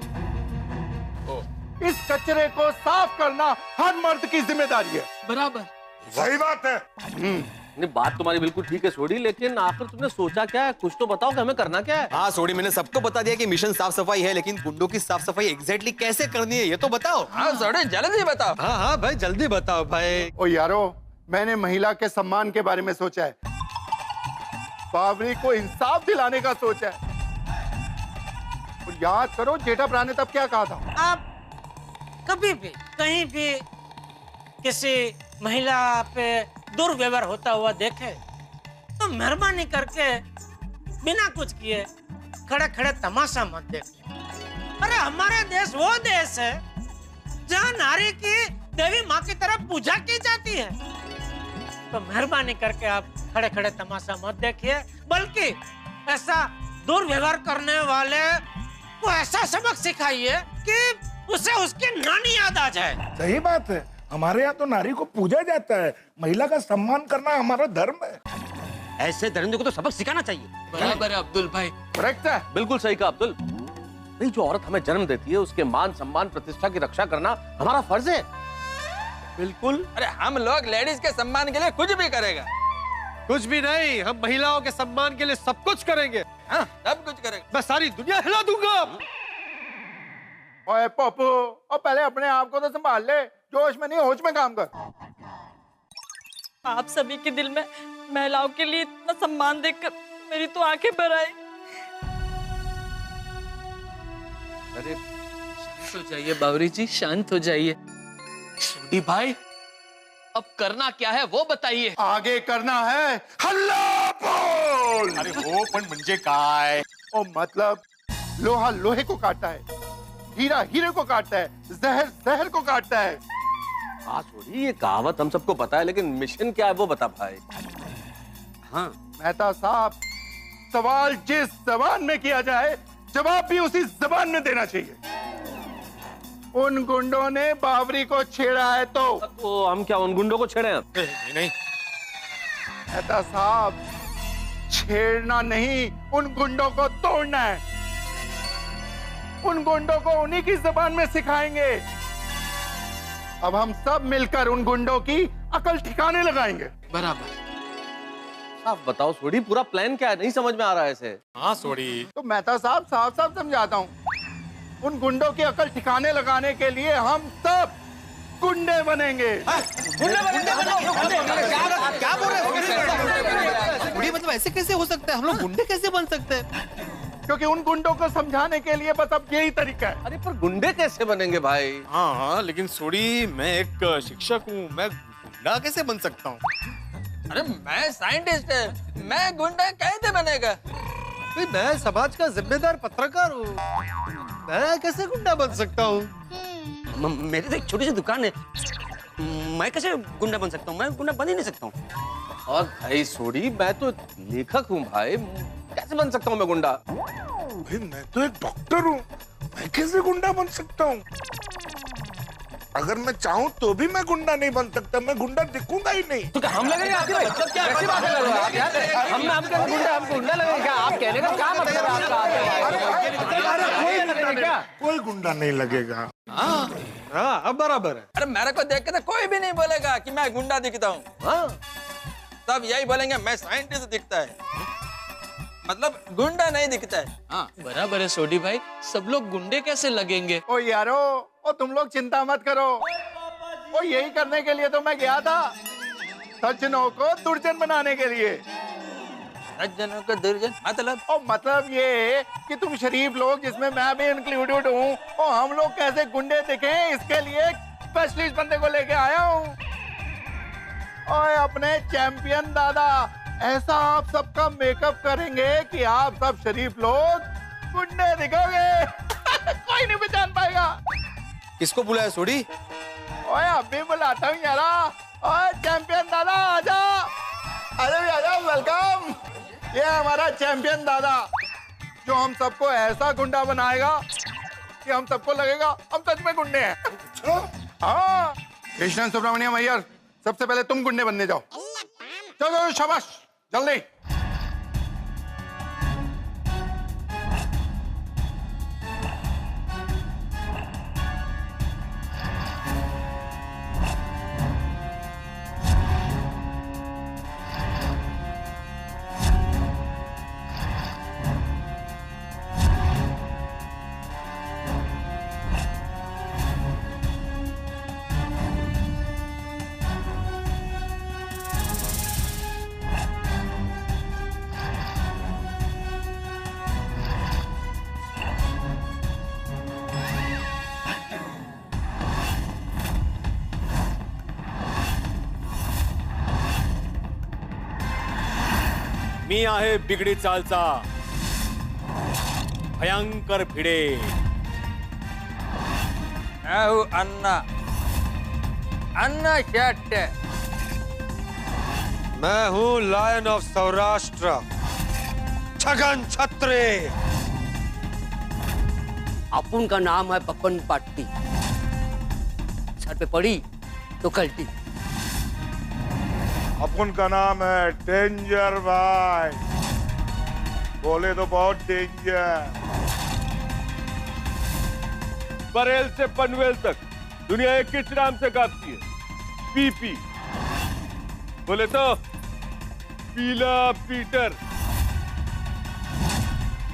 इस कचरे को साफ करना हर मर्द की जिम्मेदारी है। बराबर, सही बात है। नहीं, बात तुम्हारी बिल्कुल ठीक है सोडी, लेकिन आखिर तुमने सोचा क्या है? कुछ तो बताओ कि हमें करना क्या है। हाँ सोडी, मैंने सबको बता दिया कि मिशन साफ सफाई है, लेकिन गुंडों की साफ सफाई एग्जैक्टली कैसे करनी है ये तो बताओ। हाँ सोडी, जल्दी बताओ। हाँ हाँ भाई, जल्दी बताओ भाई। ओ यारो, मैंने महिला के सम्मान के बारे में सोचा है, बावरी को इंसाफ दिलाने का सोचा है। और याद करो जेठा ब्रा ने तब क्या कहा था? आप कभी भी कहीं भी किसी महिला पे दुर्व्यवहार होता हुआ देखे तो मेहरबानी करके बिना कुछ किए खड़े खड़े तमाशा मत देखिए। अरे हमारा देश वो देश है जहाँ नारी की देवी माँ की तरफ पूजा की जाती है, तो मेहरबानी करके आप खड़े खड़े तमाशा मत देखिए, बल्कि ऐसा दुर्व्यवहार करने वाले को ऐसा सबक सिखाइए कि उसे उसकी नानी याद आ जाए। सही बात है, हमारे यहाँ तो नारी को पूजा जाता है, महिला का सम्मान करना हमारा धर्म है। ऐसे दरिंदे को तो सबक सिखाना चाहिए। बराबर है अब्दुल भाई। करेक्ट है, बिल्कुल सही कहा अब्दुल। नहीं, जो औरत हमें जन्म देती है उसके मान सम्मान प्रतिष्ठा की रक्षा करना हमारा फर्ज है। बिल्कुल। अरे हम लोग लेडीज के सम्मान के लिए कुछ भी करेगा। कुछ भी नहीं, हम महिलाओं के सम्मान के लिए सब कुछ करेंगे। हाँ, सब कुछ करेंगे। मैं सारी दुनिया हिला दूंगा। ओए पप्पू, और पहले अपने आप को तो संभाल ले, जोश में नहीं होश में काम कर। आप सभी के दिल में महिलाओं के लिए इतना सम्मान देखकर मेरी तो आंखें भर आई। अरे शांत हो जाइए बावरी जी, शांत हो जाइए। सोडी भाई, अब करना क्या है वो बताइए। आगे करना है हल्ला बोल। अरे हो पण म्हणजे काय? ओ मतलब लोहा लोहे को काटता है, हीरा हीरे को काटता है, जहर जहर को काटता है। हाँ छोड़ी, ये कहावत हम सबको पता है, लेकिन मिशन क्या है वो बता भाई। हाँ मेहता साहब, सवाल जिस जबान में किया जाए जवाब भी उसी जबान में देना चाहिए। उन गुंडों ने बावरी को छेड़ा है तो हम क्या उन गुंडों को छेड़े हैं? नहीं मेहता साहब, छेड़ना नहीं, उन गुंडों को तोड़ना है। उन गुंडों को उन्हीं की जबान में सिखाएंगे। अब हम सब मिलकर उन गुंडों की अकल ठिकाने लगाएंगे। बराबर। साफ बताओ सोडी, पूरा प्लान क्या है? नहीं समझ में आ रहा है इसे। हाँ सोडी। तो मेहता साहब साफ साफ समझाता हूँ। उन गुंडों की अकल ठिकाने लगाने के लिए हम सब गुंडे बनेंगे। गुंडे क्या बोल रहे हो? गुंडे मतलब ऐसे कैसे हो सकता है? हम लोग गुंडे कैसे बन सकते हैं? क्योंकि उन गुंडों को समझाने के लिए बस अब यही तरीका है। अरे पर गुंडे कैसे बनेंगे भाई? हाँ हाँ, लेकिन सोडी, मैं एक शिक्षक हूँ, मैं गुंडा कैसे बन सकता हूँ? अरे मैं साइंटिस्ट है, मैं गुंडा कैसे बनेगा? मैं समाज का जिम्मेदार पत्रकार हूँ, मैं कैसे गुंडा बन सकता हूँ? मेरी तो एक छोटी सी दुकान है, मैं कैसे गुंडा बन सकता हूँ? मैं गुंडा बन ही नहीं सकता हूँ। और भाई सोडी, मैं तो लेखक हूँ भाई, कैसे बन सकता हूँ मैं गुंडा? भाई मैं तो एक डॉक्टर हूँ, मैं कैसे गुंडा बन सकता हूँ? अगर मैं चाहूँ तो भी मैं गुंडा नहीं बन सकता, मैं गुंडा दिखूंगा ही नहीं। तो क्या हम लगेंगे आपके भाई? मतलब क्या कैसी बातें कर रहे हो आप यार? हम गुंडा लगेंगे क्या? आप कहने का क्या मतलब है आपका? कोई गुंडा नहीं लगेगा। हाँ, अब बराबर है। अरे मेरे को देख के तो कोई भी नहीं बोलेगा कि मैं गुंडा दिखता हूँ। हाँ, सब यही बोलेंगे मैं साइंटिस्ट दिखता है, मतलब गुंडा नहीं दिखता है। हाँ बराबर है सोडी भाई, सब लोग गुंडे कैसे लगेंगे? ओ यारो, ओ तुम लोग चिंता मत करो, ओ यही करने के लिए तो मैं गया था, सज्जनों को दुर्जन बनाने के लिए। सज्जनों को दुर्जन मतलब? ओ मतलब ये कि तुम शरीफ लोग, जिसमें मैं भी इंक्लूडेड हूँ, और हम लोग कैसे गुंडे दिखे, इसके लिए स्पेशलिस्ट बंदे को लेके आया हूँ। ओए अपने चैंपियन दादा, ऐसा आप सबका मेकअप करेंगे कि आप सब शरीफ लोग गुंडे दिखोगे। कोई नहीं पहचान पाएगा। किसको बुलाया सोडी? ओए अभी बुलाता हूँ यारा। ओए चैंपियन दादा आजा, अरे भी आजा, वेलकम। ये हमारा चैंपियन दादा, जो हम सबको ऐसा गुंडा बनाएगा कि हम सबको लगेगा हम सच में गुंडे हैं। हाँ कृष्णन सुब्रमण्यम अय्यर, सबसे पहले तुम गुंडे बनने जाओ। चलो शाबाश, जल्दी। मी आहे बिगडी चालचा भयंकर भिडे। मैं हूँ अन्ना, अन्ना शेट्टी। मैं हूँ लायन ऑफ सौराष्ट्र, छगन छत्रे। अपुन का नाम है पपन पाट्टी, सर पे पड़ी तो कल्टी। अपन का नाम है डेंजर भाई, बोले तो बहुत डेंजर। बरेल से पनवेल तक दुनिया एक किस नाम से कांपती है? पीपी। बोले तो पीला पीटर।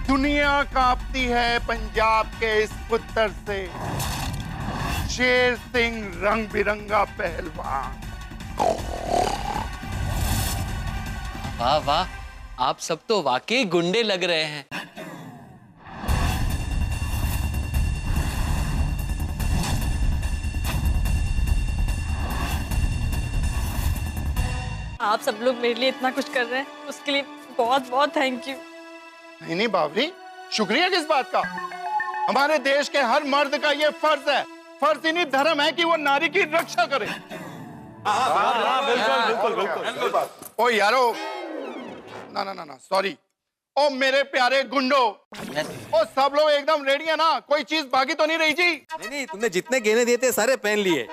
दुनिया कांपती है पंजाब के इस पुत्र से, शेर सिंह रंग बिरंगा पहलवान। वाह वाह, आप सब तो वाकई गुंडे लग रहे हैं। आप सब लोग मेरे लिए इतना कुछ कर रहे हैं, उसके लिए बहुत बहुत थैंक यू। नहीं नहीं बावरी, शुक्रिया किस बात का? हमारे देश के हर मर्द का ये फर्ज है, फर्ज ही नहीं धर्म है कि वो नारी की रक्षा करे। बिल्कुल बिल्कुल बिल्कुल। ओ यारो, ना ना ना ना सॉरी। ओ मेरे प्यारे गुंडो, ओ सब लोग एकदम रेडी है ना? कोई चीज बाकी तो नहीं रही जी? नहीं, तुमने जितने गहने दिए थे सारे पहन लिए।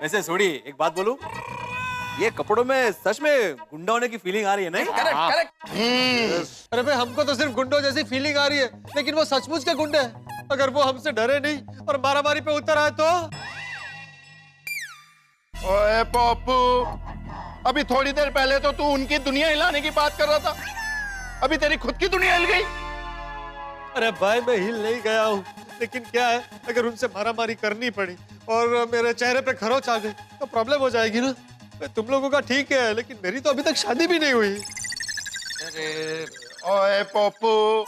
वैसे सोड़ी, एक बात बोलूं, ये कपड़ों में सच में गुंडा होने की फीलिंग आ रही है नहीं? Correct correct. अरे भाई, हमको तो सिर्फ गुंडों जैसी फीलिंग आ रही है, लेकिन वो सचमुच के गुंडे हैं। अगर वो हमसे डरे नहीं और मारामारी पे उतर आए तो? ओए पप्पू, अभी थोड़ी देर पहले तो तू उनकी दुनिया हिलाने की बात कर रहा था, अभी तेरी खुद की दुनिया हिल गई। अरे भाई, मैं हिल नहीं गया हूँ, लेकिन क्या है, अगर उनसे मारामारी करनी पड़ी और मेरे चेहरे पे खरोच आ गई तो प्रॉब्लम हो जाएगी ना। तुम लोगों का ठीक है, लेकिन मेरी तो अभी तक शादी भी नहीं हुई। अरे ओए पप्पू,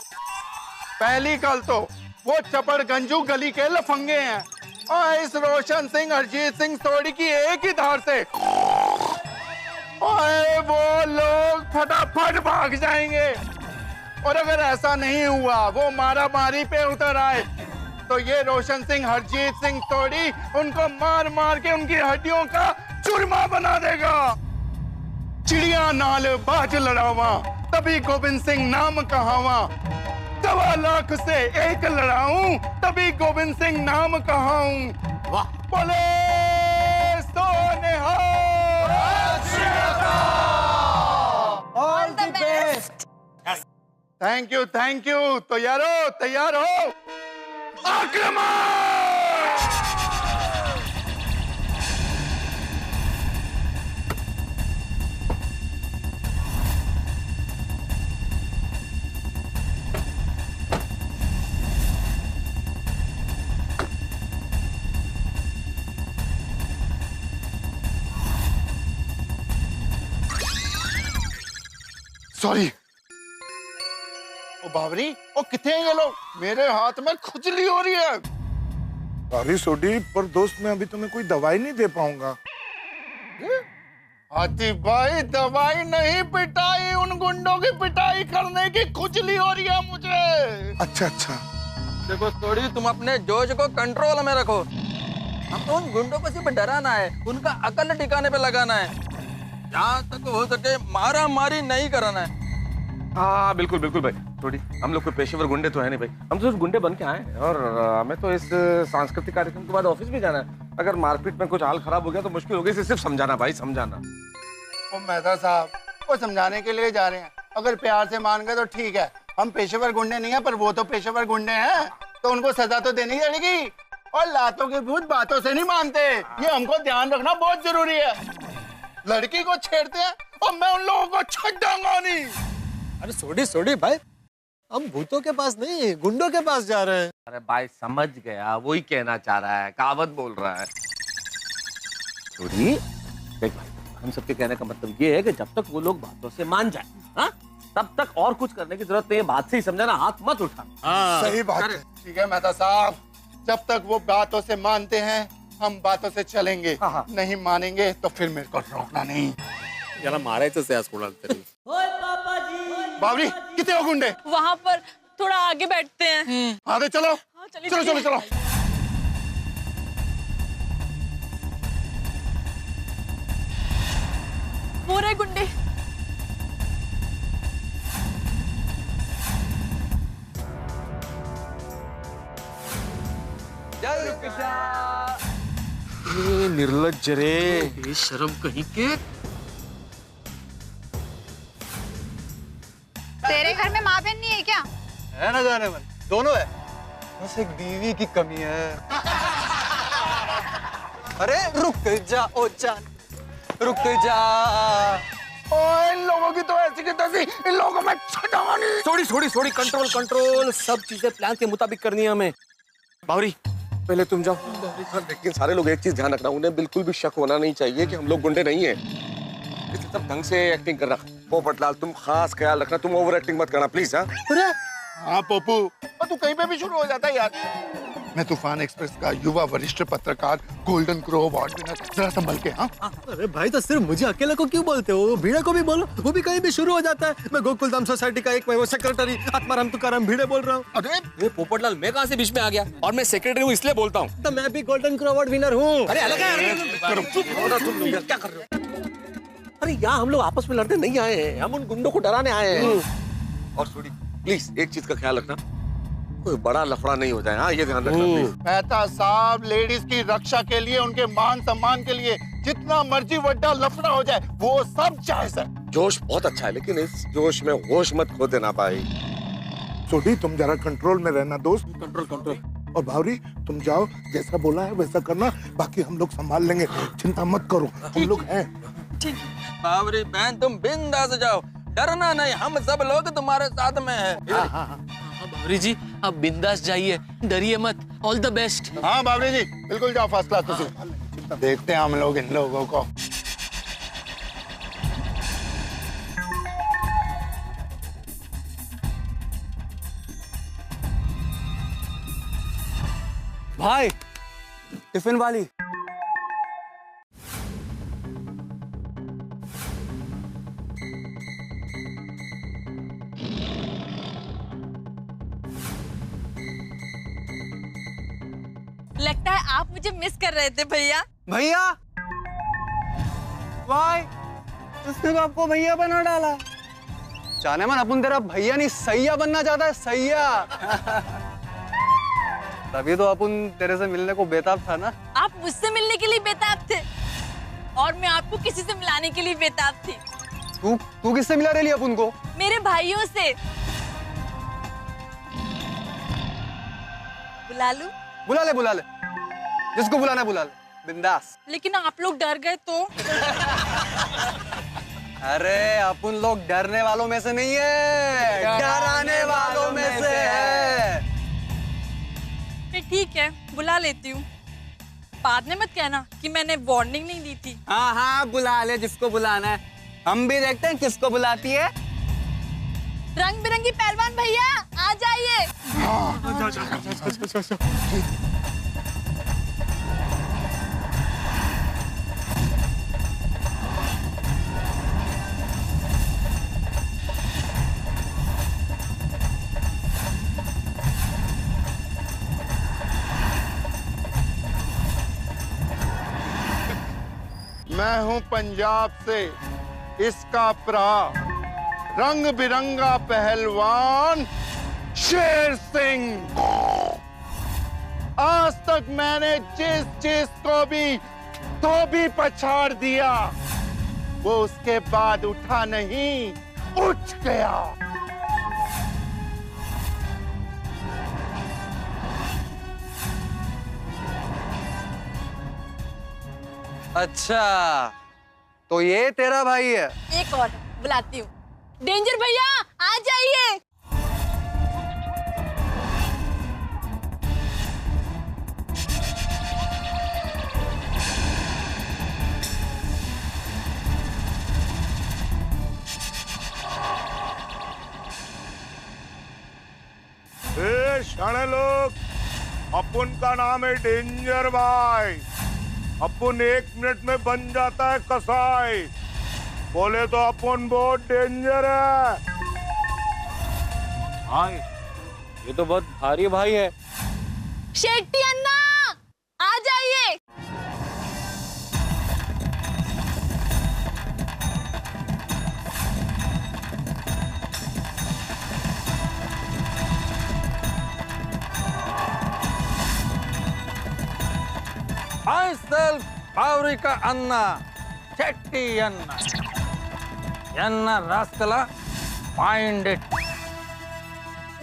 पहली कल तो वो चपड़ गंजू गली के लफंगे हैं, और इस रोशन सिंह हरजीत सिंह सोडी की एक ही धार से ओए वो लोग फटाफट भाग जाएंगे। और अगर ऐसा नहीं हुआ, वो मारा मारी पे उतर आए, तो ये रोशन सिंह हरजीत सिंह सोडी उनको मार मार के उनकी हड्डियों का चूरमा बना देगा। चिड़िया नाल बाज लड़ावा, तभी गोविंद सिंह नाम कहावा। 2 लाख से एक लड़ाऊं, तभी गोविंद सिंह नाम कहाऊं। वाह, बोले सोनिहाल। All the best. Thank you. तो यारो तैयार हो? आक्रमण! सॉरी। ओ बावरी, ओ कितने हैं ये लोग? मेरे हाथ में खुजली हो रही है। सॉरी सोडी, पर दोस्त मैं अभी तुम्हें कोई दवाई नहीं दे पाऊंगा। हाथी भाई, दवाई नहीं, पिटाई, उन गुंडों की पिटाई करने की खुजली हो रही है मुझे। अच्छा अच्छा। देखो सोडी, तुम अपने जोश को कंट्रोल में रखो। हम तो उन गुंडों को सिर्फ डराना है, उनका अकल ठिकाने पे लगाना है। जहाँ तक हो सके मारा मारी नहीं कराना है। हाँ बिल्कुल बिल्कुल भाई। थोड़ी हम लोग कोई पेशेवर गुंडे तो है नहीं भाई, हम तो सिर्फ गुंडे बन के आए हैं, और हमें तो इस सांस्कृतिक कार्यक्रम के बाद ऑफिस भी जाना है। अगर मारपीट में कुछ हाल खराब हो गया तो मुश्किल होगी, इसे सिर्फ समझाना भाई, समझाना। ओ मेहता साहब, वो समझाने के लिए जा रहे हैं, अगर प्यार से मान गए तो ठीक है। हम पेशेवर गुंडे नहीं है, पर वो तो पेशेवर गुंडे हैं, तो उनको सजा तो देनी पड़ेगी। और लातों के भूत बातों से नहीं मानते, ये हमको ध्यान रखना बहुत जरूरी है। लड़की को छेड़ते हैं और मैं उन लोगों को छेड़ूंगा नहीं। अरे सोडी भाई, हम भूतों के पास नहीं, गुंडों के पास जा रहे हैं। अरे भाई समझ गया, वही कहना चाह रहा है, कहावत बोल रहा है। थोड़ी देख भाई, हम सबके कहने का मतलब ये है कि जब तक वो लोग बातों से मान जाए, हाँ, तब तक और कुछ करने की जरूरत नहीं है। बात से ही समझाना, हाथ मत उठाना। सही बात है। ठीक है मेहता साहब, जब तक वो बातों से मानते हैं हम बातों से चलेंगे, नहीं मानेंगे तो फिर मेरे को रोकना नहीं। यार मारे तो से आस कोड़ा तेरी। ओए पापा जी, बावरी कितने हो गुंडे? वहाँ पर थोड़ा आगे बैठते हैं। आगे चलो। चलिए, चलो चलिए। चलो चलो। वो रहे गुंडे। निर्लज्ज रे, शर्म कहीं के। तेरे घर में माँ बहन नहीं है क्या? है ना जाने मन, दोनों है, बस एक बीवी की कमी है। अरे रुक जा ओ जान, रुक जा। इन लोगों की तो ऐसी की तैसी, इन लोगों को मैं छुड़ाऊंगा नहीं। थोड़ी कंट्रोल कंट्रोल, सब चीजें प्लान के मुताबिक करनी है हमें। बावरी पहले तुम जाओ। लेकिन सारे लोग एक चीज ध्यान रखना, उन्हें बिल्कुल भी शक होना नहीं चाहिए कि हम लोग गुंडे नहीं है। इसलिए सब ढंग से एक्टिंग करना। पोपटलाल तुम खास ख्याल रखना, तुम ओवर एक्टिंग मत करना प्लीज। हाँ पप्पू, और तू कहीं पे भी शुरू हो जाता है यार। मैं तूफान एक्सप्रेस का युवा वरिष्ठ पत्रकार, गोल्डन क्रो अवार्ड विनर, जरा संभल के। हाँ अरे भाई, तो सिर्फ मुझे अकेले को क्यों बोलते हो? भीड़े को भी बोलो, वो भी कहीं भी शुरू हो जाता है। मैं गोकुलधाम सोसाइटी का एक वो सेक्रेटरी आत्माराम तुकाराम भिड़े बोल रहा हूँ। अरे पोपटलाल, मैं कहाँ से बीच में आ गया? और मैं सेक्रेटरी हूँ इसलिए बोलता हूँ। तो मैं भी गोल्डन क्रो अवार्ड विनर हूँ। अरे अलग है, तुम लोग क्या कर रहे हो? अरे यहाँ हम लोग आपस में लड़ने नहीं आए हैं, हम उन गुंडों को डराने आए हैं। और सुनी प्लीज, एक चीज का ख्याल रखना, कोई बड़ा लफड़ा नहीं हो जाए। हाँ ये ध्यान रखना प्लीज। मेहता साहब, लेडीज की रक्षा के लिए, उनके मान सम्मान के लिए जितना मर्जी बड़ा लफड़ा हो जाए वो सब जायज है। जोश बहुत अच्छा है, लेकिन इस जोश में होश मत खो देना भाई। सोडी तुम जरा कंट्रोल में रहना दोस्त। कंट्रोल। और भावरी तुम जाओ, जैसा बोला है वैसा करना, बाकी हम लोग संभाल लेंगे, चिंता मत करो, हम लोग हैं। ठीक। बावरी बहन तुम बिंदास जाओ, डरना नहीं, हम सब लोग तुम्हारे साथ में हैं। बावरी जी आप बिंदास जाइए, डरिए मत। All the best. हाँ बावरी जी बिल्कुल जाओ, फर्स्ट क्लास तुम। देखते हैं हम लोग इन लोगों को। भाई टिफिन वाली। लगता है आप मुझे मिस कर रहे थे भैया। भैया वाई, इसने तो आपको भैया बना डाला। जाने मन, अपन तेरा भैया नहीं सैया बनना चाहता है, सैया। तभी तो अपन तेरे से मिलने को बेताब था ना। आप मुझसे मिलने के लिए बेताब थे और मैं आपको किसी से मिलाने के लिए बेताब थी। तू किससे मिला रही अपन को? मेरे भाइयों से। बुला लूं? बुला ले, जिसको बुलाना बुला ले, बिंदास। लेकिन आप लोग डर गए तो? अरे अपन लोग डरने वालों में से नहीं है, डराने वालों में से है। फिर ठीक है, बुला लेती हूँ। बाद में मत कहना कि मैंने वार्निंग नहीं दी थी। हाँ बुला ले जिसको बुलाना है, हम भी देखते हैं किसको बुलाती है। रंग बिरंगी पहलवान भैया आ जाइए। मैं हूं पंजाब से, इसका प्रा, रंग बिरंगा पहलवान शेर सिंह। आज तक मैंने जिस जिस को भी धोबी पछाड़ दिया, वो उसके बाद उठा नहीं, उठ गया। अच्छा, तो ये तेरा भाई है? एक और बुलाती हूँ। डेंजर भैया आ जाइए। शाणे लोग, अपन का नाम है डेंजर भाई। अपन 1 मिनट में बन जाता है कसाई। बोले तो अपन बहुत डेंजर है। भाई ये तो बहुत भारी भाई है। शेट्टी अन्ना आ जाइए। myself Aurika Anna, Chetty Anna. Anna Raskala, find it.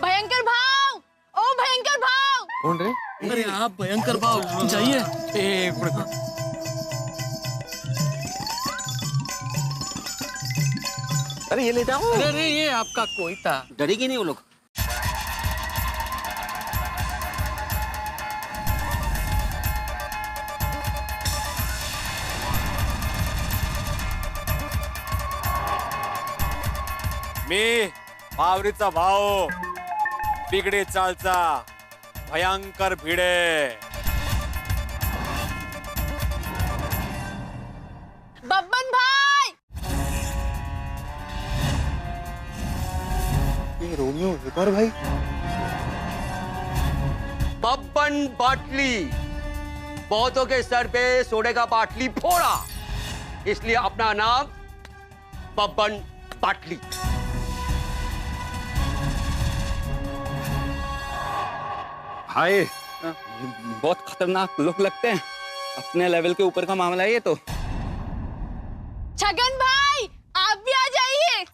भयंकर भाव, ओ भयंकर भाव। कौन रे? अरे आप भयंकर भाव जाइए। एक मिनट। अरे ये ले जाओ। अरे ये आपका कोई था। डरेगी नहीं वो लोग। मी बावरीचा भाऊ, बिगडे चालचा भयंकर भिडे। बब्बन भाई। ये रोमियो एक और भाई। बब्बन बाटली, बहुतों के सर पे सोने का बाटली फोड़ा, इसलिए अपना नाम बब्बन बाटली। भाई बहुत खतरनाक लोग लगते हैं, अपने लेवल के ऊपर का मामला है ये तो। छगन भाई आप भी आ जाइए।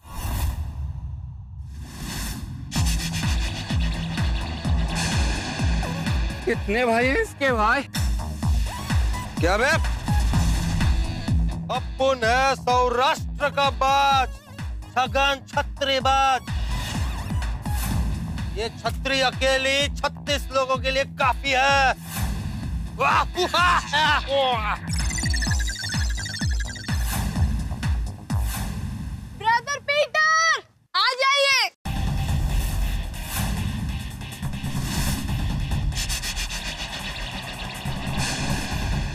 कितने भाई हैं इसके भाई? क्या बे? अपुन है सौराष्ट्र का बाज, छगन छत्रीबाज। ये छतरी अकेली 36 लोगों के लिए काफी है। ब्रदर पीटर आ जाइए।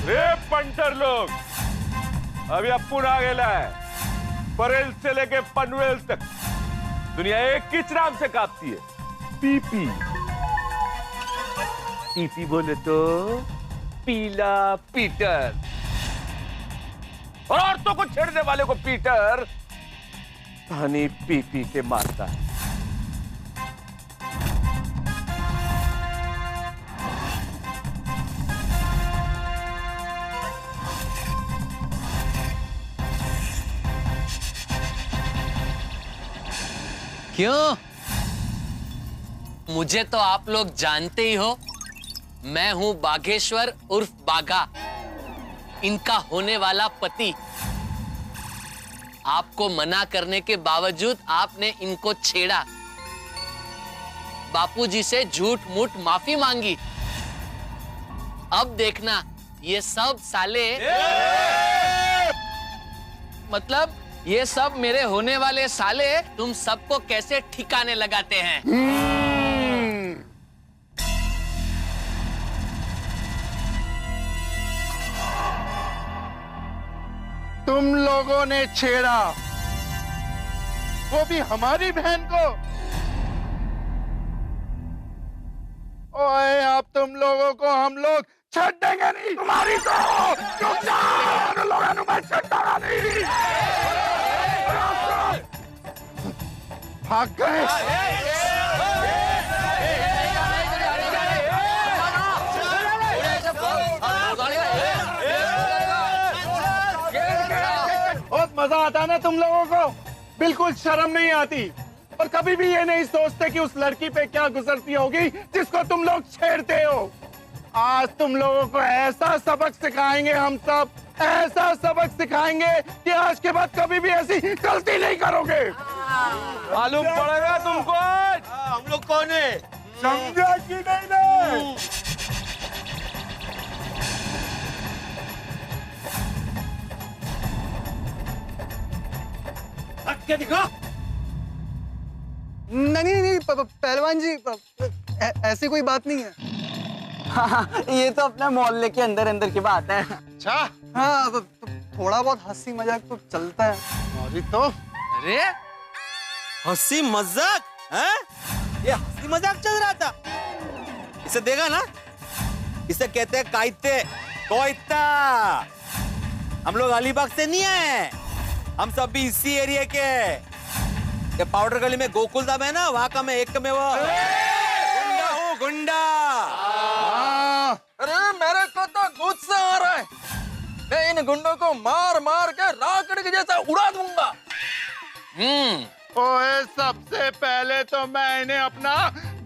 रे पंटर लोग, अभी अपुन आ गेला है। परेल से लेके पनवेल तक दुनिया एक किच नाम से कांपती है, पीपी। पीपी बोले तो पीला पीटर, और औरतों को छेड़ने वाले को पीटर पानी पी पी के मारता है। क्यों? मुझे तो आप लोग जानते ही हो, मैं हूं बागेश्वर उर्फ बागा, इनका होने वाला पति। आपको मना करने के बावजूद आपने इनको छेड़ा, बापूजी से झूठ मूठ माफी मांगी। अब देखना ये सब साले मतलब ये सब मेरे होने वाले साले तुम सबको कैसे ठिकाने लगाते हैं। तुम लोगों ने छेड़ा, वो भी हमारी बहन को। ओए अब तुम लोगों को हम लोग छੱਡ देंगे नहीं। तुम्हारी तो लोगों में छੱਡांगा नहीं। भाग गए। बहुत मजा आता है ना तुम लोगों को, बिल्कुल शर्म नहीं आती, और कभी भी ये नहीं सोचते कि उस लड़की पे क्या गुजरती होगी जिसको तुम लोग छेड़ते हो। आज तुम लोगों को ऐसा सबक सिखाएंगे हम सब, ऐसा सबक सिखाएंगे कि आज के बाद कभी भी ऐसी गलती नहीं करोगे। मालूम पड़ेगा तुमको हम लोग कौन है, समझा कि नहीं ना? क्या दिखा? नहीं, पहलवान जी ऐसी कोई बात नहीं है। हाँ, ये तो अपने मोहल्ले के अंदर अंदर की बात है। अच्छा, हाँ थोड़ा बहुत हंसी मजाक तो चलता है। अभी तो अरे हंसी मजाक है? ये हंसी मजाक चल रहा था। इसे देखा ना, इसे कहते हैं काइते कोइता। हम लोग अलीबाग से नहीं आए, हम सब भी इसी एरिया के। ये पाउडर गली में गोकुल धाम है ना, वहां का मैं एक में वो गुंडा हूँ, गुंडा। अरे मेरे को तो गुस्सा आ रहा है, मैं इन गुंडों को मार मार के राकड़ के जैसा उड़ा दूंगा। ओए, सबसे पहले तो मैं इन्हें अपना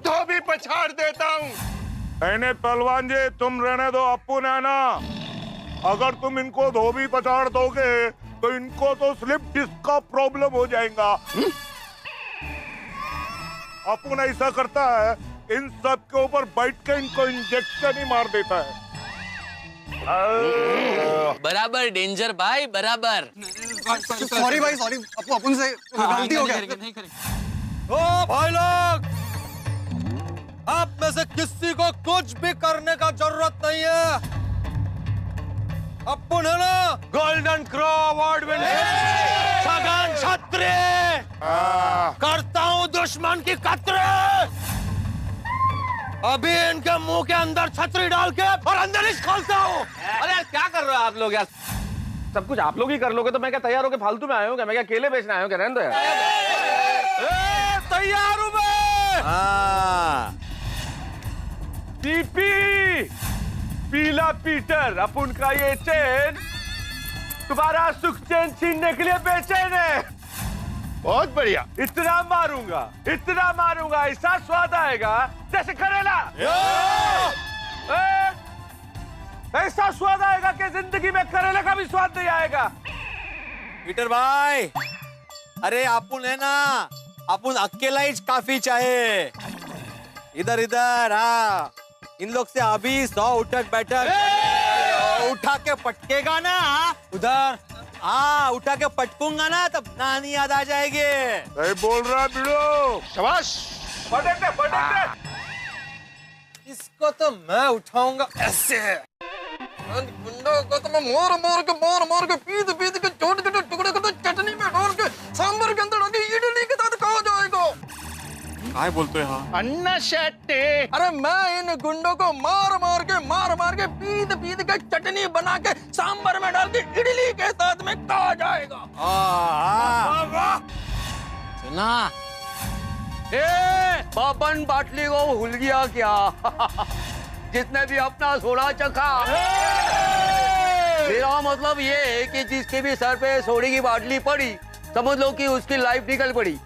धोबी पछाड़ देता हूँ। इन्हें पहलवान जी तुम रहने दो, अप्पू नैना। अगर तुम इनको धोबी पछाड़ दोगे तो इनको तो स्लिप डिस्क का प्रॉब्लम हो जाएगा। अप्पू ऐसा करता है, इन सब के ऊपर बैठ के इनको इंजेक्शन ही मार देता है। बराबर डेंजर भाई, बराबर। सॉरी भाई, सॉरी। अपन से गलती हो गया। ओ भाई लोग, आप में से किसी को कुछ भी करने का जरूरत नहीं है। अपन है ना golden crow award winner Chhagan छत्री, करता हूँ दुश्मन की कतरे। अभी इनके मुंह के अंदर छतरी डाल के और अंदर ही खोलता हूँ। अरे यार क्या कर रहे हो आप लोग यार? सब कुछ आप लोग ही कर लोगे तो मैं क्या तैयार होके फालतू में आया हूँ क्या? मैं क्या केले बेचने आया हूँ क्या? रहने दो यार। तैयार हूँ मैं। डीपी पीला पीटर, अपन का ये चेन तुम्हारा सुख चैन छीनने के लिए बेचैन है। बहुत बढ़िया। इतना मारूंगा ऐसा स्वाद आएगा जैसे करेला। ऐसा स्वाद आएगा कि जिंदगी में करेले का भी स्वाद नहीं आएगा। पीटर भाई, अरे अपुन है ना, अपुन अकेला ही काफी चाहे। इधर इधर, हाँ, इन लोग से अभी 100 उठक बैठक उठा के पटकेगा ना उधर। हाँ, उठा के पटकूंगा ना तब नानी याद आ जाएगी। सही बोल रहा बिड़ो। शाबाश। पटक दे। इसको तो मैं उठाऊंगा ऐसे। गुंडों को तो मैं मार के पीट के छोटे टुकड़े को तो चटनी में डाल के सांभर के अंदर डाल के इडली के साथ खाया जाएगा। काय बोलते हैं? अन्ना शेट्टी। अरे मैं इन गुंडों को मार मार के पीट के चटनी बना के सांभर में डाल के इडली के साथ में खाया जाएगा। सुना, बबन बाटली को भूल गया क्या? जिसने भी अपना सोडा चखा। मेरा मतलब ये है कि जिसके भी सर पे सोडे की बाटली पड़ी, समझ लो कि उसकी लाइफ निकल पड़ी।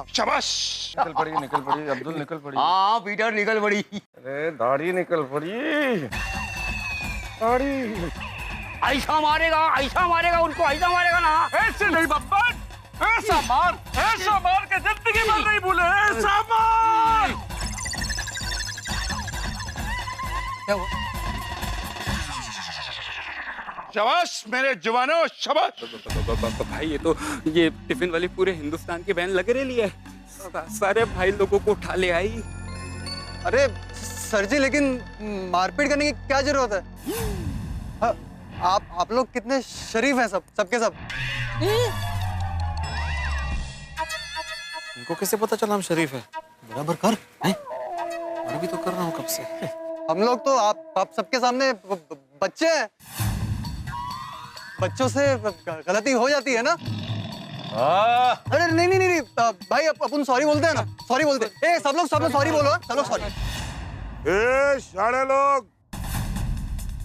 शाबाश। निकल पड़ी अब्दुल, निकल पड़ी। हाँ पीटर, निकल पड़ी। अरे दाढ़ी निकल पड़ी। दाढ़ी ऐसा मारेगा उनको, ऐसा मारेगा ना। ऐसे नहीं बब्बन, ऐसा मार के जिंदगी में नहीं भूले। ऐसा मार। शाबाश मेरे जवानों, शाबाश। भाई ये टिफिन वाली पूरे हिंदुस्तान की बहन लग रही है। सारे भाई लोगों को उठा ले आई। अरे सर जी, लेकिन मारपीट करने की क्या जरूरत है? आप लोग कितने शरीफ हैं सबके सब। इनको कैसे पता चला हम शरीफ है? बराबर कर। मैं भी तो कर रहा हूँ कब से। हम लोग तो आप सबके सामने बच्चे हैं। बच्चों से गलती हो जाती है ना। अरे नहीं भाई, अपन सॉरी बोलते हैं ना, सॉरी बोलते हैं। सब लोग सॉरी बोलो, सब लोग सॉरी। सारे लोग,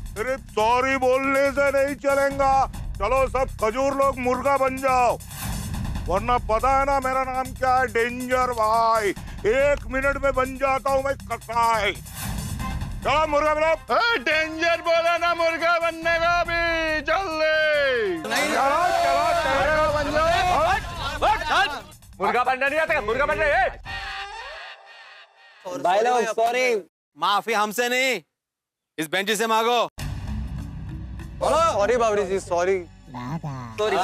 सिर्फ सॉरी बोलने से नहीं चलेगा। चलो सब खजूर लोग मुर्गा बन जाओ, वरना पता है ना मेरा नाम क्या है? डेंजर भाई। 1 मिनट में बन जाता हूँ मैं कसाई। चलो मुर्गा बनो। डेंजर बोला ना मुर्गा बनने का भी। जल्दी चलो बन जाओ। मुर्गा बनना नहीं आता? मुर्गा बनना है। भाई लोग सॉरी, माफी हमसे नहीं, इस बेंची से मांगो। सॉरी बाबरी जी, सॉरी। सॉरी।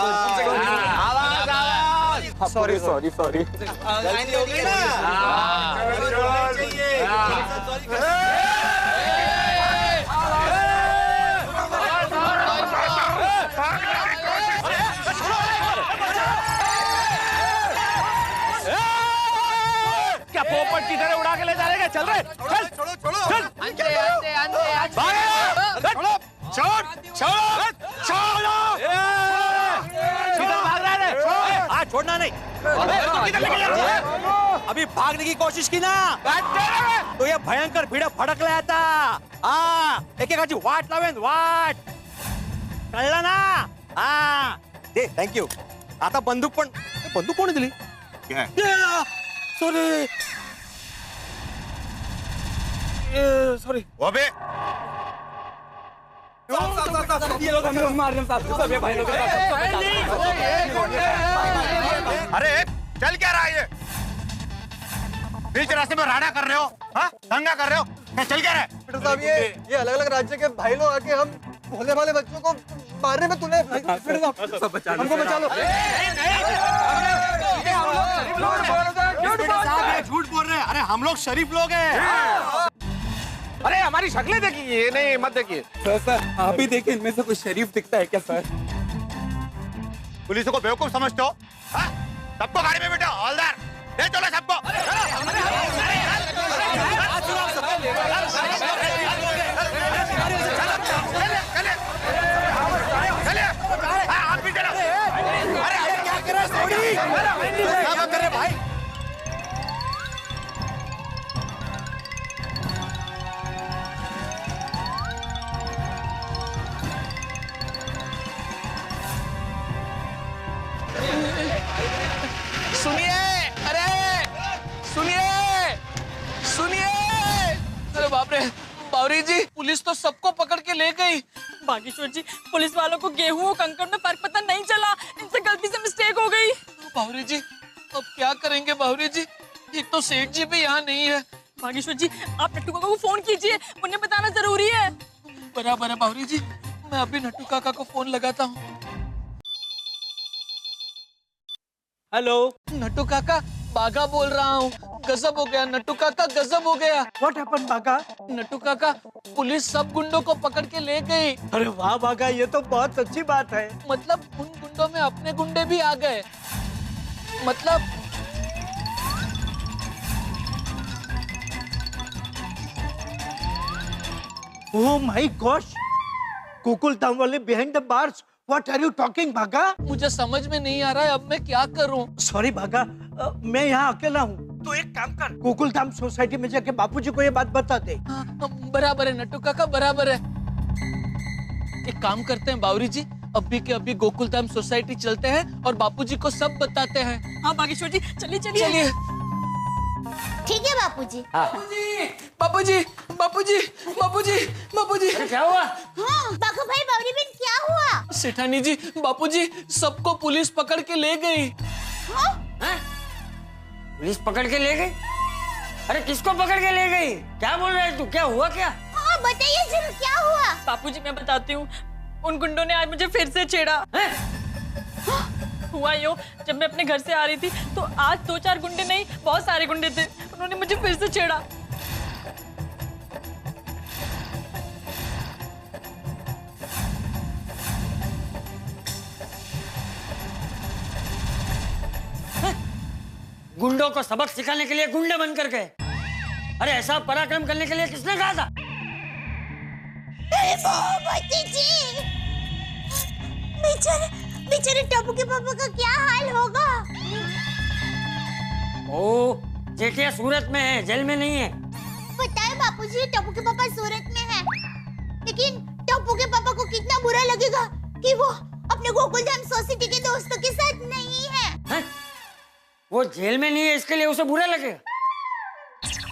पोपट की तरह उड़ा के ले जा रहे हैं। चल रहे, चल छोड़ो छोड़ो चल। अंधे अंधे अंधे छोड़ो छोड़ो छोड़ो। किधर भाग रहा है? हाँ, छोड़ना नहीं। किधर लेके जा रहा है? अभी भागने की कोशिश की ना तो ये भयंकर भिड़ा फड़क लाया था। हाँ, एक एक वाट लावेन वाट कळलं ना? हाँ, दे थँक यू. आता बंदूक कोणी दिली? Sorry sorry. अबे ये लोग हमें मार रहे हैं साहब. सब ये भाई लोग अरे चल क्या रहा है ये? बीच रास्ते में राडा कर रहे हो? हाँ, दंगा कर रहे हो? क्या चल क्या रहा है? डॉक्टर साहब ये अलग अलग राज्य के भाई लोग आके हम भोले भाले बच्चों को मारने में तूने हमको बचा लो. झूठ बोल रहे हैं. अरे हम लोग शरीफ लोग हैं. अरे हमारी शक्लें देखिए. नहीं मत देखिए. सर आप ही देखिए, इनमें से कोई शरीफ दिखता है क्या सर? पुलिस को बेवकूफ समझते हो? हाँ? सबको गाड़ी में बैठो. हवलदार ले चलो सबको. आप भी चलो. अरे क्या कर रहे हैं भाई? सुनिए, अरे सुनिए, सुनिए. अरे बाप रे, बावरी जी, पुलिस तो सबको पकड़ के ले गई. बागेश्वर जी, पुलिस वालों को गेहूं और कंकड़ में फर्क पता नहीं चला. इनसे गलती से मिस्टेक हो गई. बावरी जी, अब क्या करेंगे बावरी जी? एक तो सेठ जी भी यहाँ नहीं है. बागेश्वर जी, आप नट्टू काका को फोन कीजिए, उन्हें बताना जरूरी है. बराबर है बावरी जी, मैं अभी नट्टू काका को फोन लगाता हूँ. हेलो नट्टू काका, बागा बोल रहा हूँ. गजब हो गया नट्टू काका, गजब हो गया. व्हाट हैपेंड बागा? नट्टू काका, पुलिस सब गुंडों को पकड़ के ले गई. अरे वाह बागा, ये तो बहुत अच्छी बात है. मतलब उन गुंडों में अपने गुंडे भी आ गए. मतलब oh my gosh, Gokul Dham वाले behind the bars. What are you talking, भागा? मुझे समझ में नहीं आ रहा है, अब मैं क्या करूं? सॉरी भागा, मैं यहाँ अकेला हूँ. तो एक काम कर, गोकुल धाम सोसाइटी में जाके बापूजी को ये बात बता दे. बराबर है नट्टू काका, बराबर है. एक काम करते हैं बावरी जी, अभी के अभी गोकुल धाम सोसाइटी चलते हैं और बापूजी को सब बताते हैं. हाँ बागेश्वर जी, चलिए चलिए. चलिए. ठीक है बापूजी. बापूजी, बापूजी, बापूजी, बापूजी. क्या हुआ? हाँ, बाघा भाई, बावरी बहन, क्या हुआ? सेठानी जी, बापूजी, सबको पुलिस पकड़ के ले गई. हाँ? पुलिस पकड़ के ले गई? अरे किसको पकड़ के ले गई? क्या बोल रहा है तू? क्या हुआ क्या? हाँ बताइए जरूर, क्या हुआ? बापूजी मैं बताती हूँ. उन गुंडों ने आज मुझे फिर से छेड़ा. हुआ यूं, जब मैं अपने घर से आ रही थी तो आज 2-4 गुंडे नहीं, बहुत सारे गुंडे थे. उन्होंने मुझे फिर से छेड़ा. गुंडों को सबक सिखाने के लिए गुंडे बनकर गए. अरे ऐसा पराक्रम करने के लिए किसने कहा था? बेचारे टप्पू के पापा का क्या हाल होगा? ओ, जेठिया सूरत में है, जेल में नहीं है. पता है बापूजी, टप्पू के पापा सूरत में है. लेकिन टप्पू के पापा को कितना बुरा लगेगा कि वो अपने गोकुलधाम सोसाइटी के दोस्तों के साथ नहीं है. वो जेल में नहीं है, इसके लिए उसे बुरा लगेगा?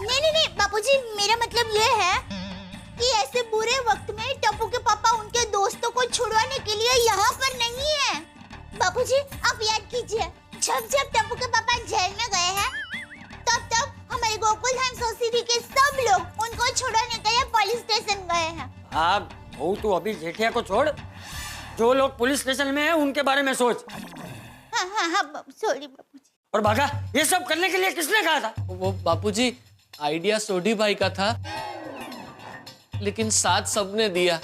नहीं बापूजी, मेरा मतलब ये है कि ऐसे बुरे वक्त में टप्पू के पापा उनके दोस्तों को छुड़वाने के लिए यहाँ पर नहीं है. बापूजी आप याद कीजिए, जब टप्पू के पापा जेल में गए हैं तब हमारे गोकुलधाम सोसाइटी के सब लोग उनको छुड़वाने के लिए पुलिस स्टेशन गए हैं. हाँ वो तू अभी जेठिया को छोड़, जो लोग पुलिस स्टेशन में हैं उनके बारे में सोच. हाँ सॉरी बापूजी. और भागा, ये सब करने के लिए किसने कहा था? वो बापूजी, आइडिया सोडी भाई का था, लेकिन साथ सबने दिया.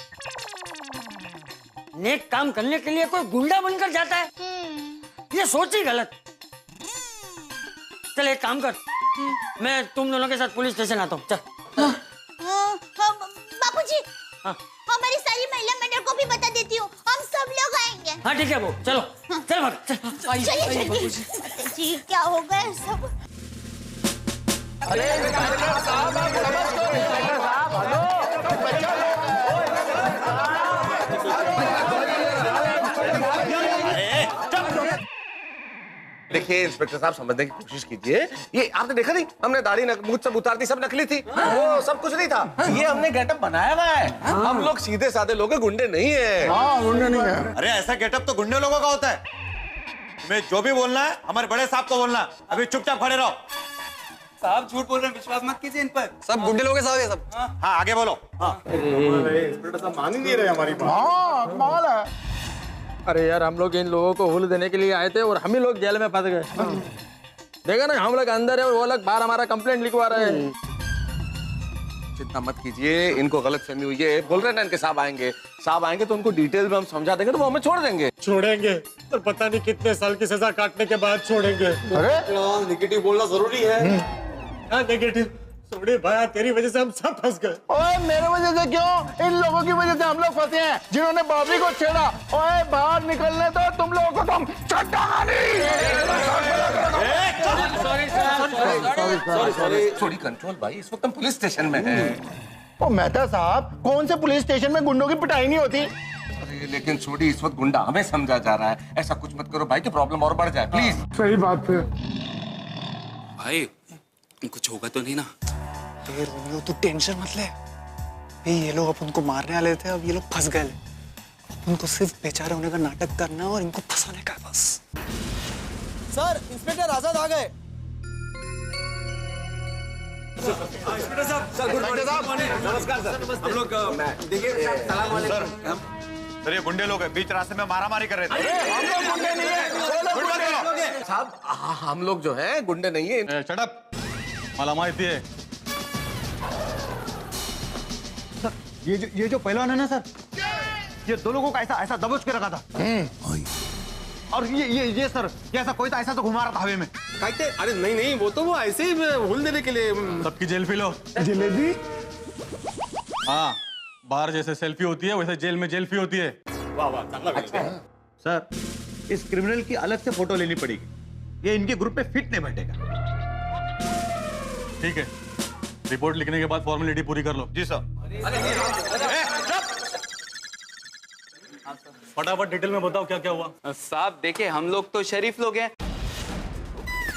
नेक काम करने के लिए कोई गुंडा बनकर जाता है? ये सोच ही गलत. चल एक काम कर, मैं तुम दोनों के साथ पुलिस स्टेशन आता हूँ। चल। बापूजी, हमारी सारी महिला मंडल को भी बता देती हूँ, हम सब लोग आएंगे। हाँ ठीक है वो, चलो चल भाग चल। चलिए जी, क्या हो गया सब? अरे साहब, आप समझ तो नहीं। साहब, हेलो, बच्चा लोग। देखिए इंस्पेक्टर साहब, समझने की कोशिश कीजिए। ये आपने देखा नहीं, हमने दाढ़ी मूंछ सब उतार दी, सब नकली थी। वो सब कुछ नहीं था। ये हमने गेटअप बनाया हुआ है। हम लोग सीधे साधे लोग हैं, गुंडे नहीं है। गुंडे नहीं है। अरे ऐसा गेटअप तो गुंडे लोगों का होता है। तुम्हें जो भी बोलना है हमारे बड़े साहब को बोलना। अभी चुपचाप खड़े रहो। साहब झूठ बोल रहे हैं, विश्वास मत कीजिए इन पर। सब गुंडे लोग हैं साहब, ये सब। हाँ आगे बोलो। इंस्पेक्टर साहब मान ही नहीं रहे हमारी बात। हाँ, कमाल है। अरे यार, हम लोग इन लोगों को हुल देने के लिए आए थे और हम ही लोग जेल में फंस गए। देखा ना, हम लोग अंदर है और वो लोग बाहर हमारा कंप्लेंट लिखवा रहे हैं। चिंता मत कीजिए, इनको गलतफहमी हुई है। बोल रहे हैं ना इनके साहब आएंगे तो उनको डिटेल में हम समझा देंगे, तो वो हमें छोड़ देंगे। छोड़ेंगे और पता नहीं कितने साल की सजा काटने के बाद छोड़ेंगे। अरे नेगेटिव बोलना जरूरी है। नेगेटिव? सोडी भाई, तेरी वजह से हम सब फंस गए। ओए, मेरे वजह से क्यों? इन लोगों की वजह से हम लोग फंसे हैं, जिन्होंने बाबरी को छेड़ा। ओए, बाहर निकलने दो, तुम लोगों को तुम सॉरी कंट्रोल भाई, इस वक्त हम पुलिस स्टेशन में हैं। ओ मेहता साहब, कौन से पुलिस स्टेशन में गुंडों की पिटाई नहीं होती? अरे लेकिन छोड़ी, इस वक्त गुंडा हमें समझा जा रहा है। ऐसा कुछ मत करो भाई कि प्रॉब्लम और बढ़ जाए, प्लीज। सही बात है भाई, कुछ होगा तो नहीं ना? ये रोमियो, तू टेंशन मत ले। ये लोग अपन को मारने वाले थे, अब ये लोग फंस गए। उनको सिर्फ बेचारे होने का नाटक करना और इनको फंसाने का बस। सर, इंस्पेक्टर आजाद आ गए। इंस्पेक्टर साहब, नमस्कार सर। हम लोग देखिए, सर ये गुंडे लोग हैं, बीच रास्ते में मारामारी कर रहे थे। हम लोग गुंडे नहीं है। साहब, हम लोग जो है गुंडे नहीं है। शट अप, मला माहिती है। ये जो पहलवान है ना सर, ये दो लोगों का ऐसा दबोच के रखा था। और ये सर, ये ऐसा कोई था, ऐसा तो घुमा रहा था हवा में। अरे नहीं, वो तो वो ऐसे ही हुल देने के लिए। सबकी जेल पी लो। जलेबी? हाँ, बाहर जैसे सेल्फी होती है वैसे जेल में जेल्फी होती है। वाह वाह, अच्छा। सर, इस क्रिमिनल की अलग से फोटो लेनी पड़ेगी, ये इनके ग्रुप में फिट नहीं बैठेगा। ठीक है, रिपोर्ट लिखने के बाद फॉर्मेलिटी पूरी कर लो। जी सर। फटाफट डिटेल में बताओ क्या क्या हुआ। साहब देखिए, हम लोग तो शरीफ लोग हैं।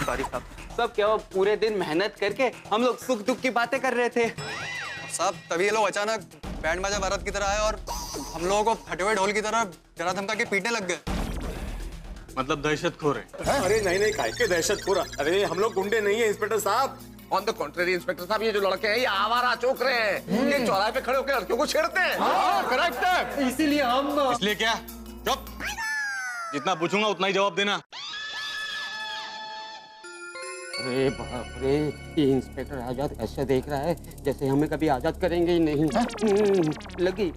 सॉरी साहब। सब क्या हुआ, पूरे दिन मेहनत करके हम लोग सुख दुख की बातें कर रहे थे। साहब, तभी ये लोग अचानक बैंड बाजा बारात की तरह आए और हम लोगों को फटे हुए ढोल की तरह डरा धमका के पीटने लग गए। मतलब दहशतखोर है। अरे नहीं, काय के दहशतखोर? अरे हम लोग गुंडे नहीं है इंस्पेक्टर साहब। ऑन द कॉन्ट्रेरी इंस्पेक्टर साहब, ये जो लड़के हैं ये आवारा चौक रहे हैं। ये चौराहे पे खड़े होकर लड़कियों को छेड़ते हैं। करेक्ट है। इसीलिए हम। इसलिए क्या? चुप। जितना पूछूंगा उतना ही जवाब देना। अरे बाप रे, ये इंस्पेक्टर आजाद ऐसा देख रहा है जैसे हमें कभी आजाद करेंगे ही नहीं। लगी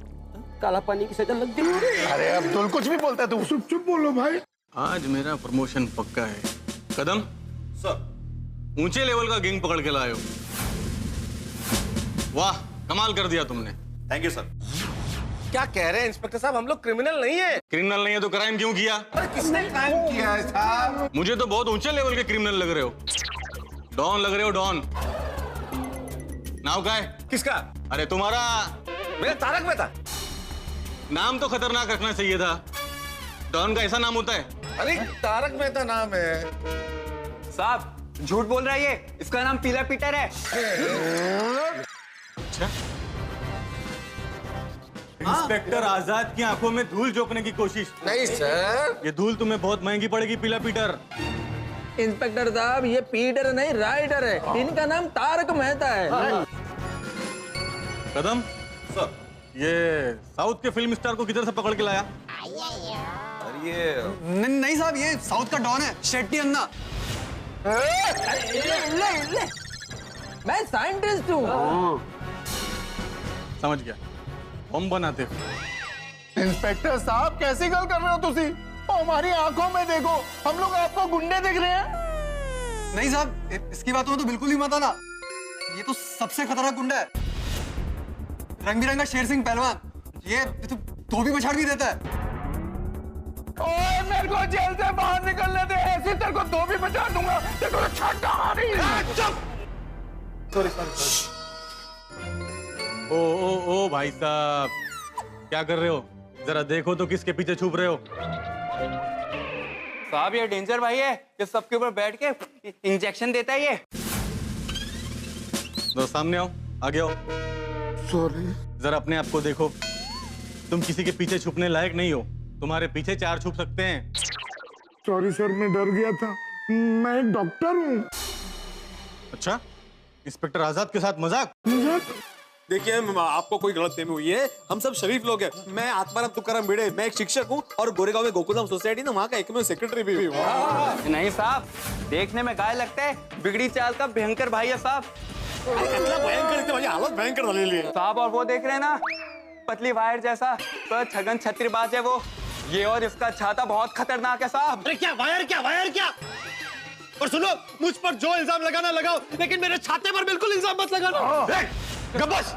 काला पानी की सजा लग गई। अरे अब्दुल, कुछ भी बोलता है तू। चुप बोलो भाई। आज मेरा प्रमोशन पक्का है। कदम सर, ऊंचे लेवल का गैंग पकड़ के लाए हो। वाह, कमाल कर दिया तुमने। Thank you sir. क्या कह रहे हैं इंस्पेक्टर साहब, हम लोग क्रिमिनल नहीं है। क्रिमिनल नहीं है तो क्राइम क्यों किया? किसने क्राइम किया है साहब? मुझे तो बहुत ऊंचे लेवल के क्रिमिनल लग रहे हो। डॉन लग रहे हो, डॉन। नाम क्या है? किसका? अरे तुम्हारा। मेरा तारक मेहता। नाम तो खतरनाक रखना चाहिए था। डॉन का ऐसा नाम होता है? अरे तारक मेहता नाम है। साहब झूठ बोल रहा है ये, इसका नाम पीला पीटर है। अच्छा, इंस्पेक्टर आजाद की आंखों में धूल झोंकने की कोशिश। नहीं सर, ये धूल तुम्हें बहुत महंगी पड़ेगी पीला पीटर। इंस्पेक्टर साहब, ये पीटर नहीं राइटर है, इनका नाम तारक मेहता है। कदम सर, ये साउथ के फिल्म स्टार को किधर से पकड़ के लाया? अरे ये नहीं साहब, ये साउथ का डॉन है, शेट्टी अन्ना। मैं साइंटिस्ट हूँ। समझ गया, बम बनाते। इंस्पेक्टर साहब, कैसी गल कर रहे हो तुसी? हमारी आंखों में देखो, हम लोग आपको गुंडे दिख रहे हैं। नहीं साहब, इसकी बातों में तो बिल्कुल ही मत आना। ये तो सबसे खतरनाक गुंडा है, रंग बिरंगा शेर सिंह पहलवान। ये तो धोबी पछाड़ भी देता है। ओए मेरे को जेल से बाहर निकलने दे, ऐसे तेरे को धोबी पछाड़ दूंगा, तेरे को छाटा मारी। सॉरी। ओ भाई साहब, क्या कर रहे हो? जरा देखो तो किसके पीछे छुप रहे हो? साहब ये डेंजर भाई है, ये सबके ऊपर बैठ के इंजेक्शन देता है ये। जरा सामने आओ, आगे आओ। सॉरी। जरा अपने आप को देखो, तुम किसी के पीछे छुपने लायक नहीं हो। तुम्हारे पीछे 4 छुप सकते हैं। सॉरी सर, मैं डर गया था, मैं एक डॉक्टर हूँ। अच्छा, इंस्पेक्टर आजाद के साथ मजाक? देखिए आपको कोई गलतफहमी हुई है, हम सब शरीफ लोग हैं। मैं आत्माराम तुकाराम भिड़े, मैं एक शिक्षक हूँ और गोरेगांव में गोकुलधाम सोसाइटी ना वहाँ का एकमेव सेक्रेटरी भी हूँ। नहीं साहब, देखने में गाय लगता है, बिगड़ी चाल का भयंकर भाई है साहब। भयंकर हालत भयंकर साहब। और वो देख रहे हैं ना, पतली वायर जैसा तो छगन छत्रीबाज है वो। ये और इसका छाता बहुत खतरनाक है साहब। अरे क्या वायर क्या? और सुनो, मुझ पर जो इल्जाम लगाना लगाओ, लेकिन मेरे छाते पर बिल्कुल इल्जाम मत लगाना। गबस!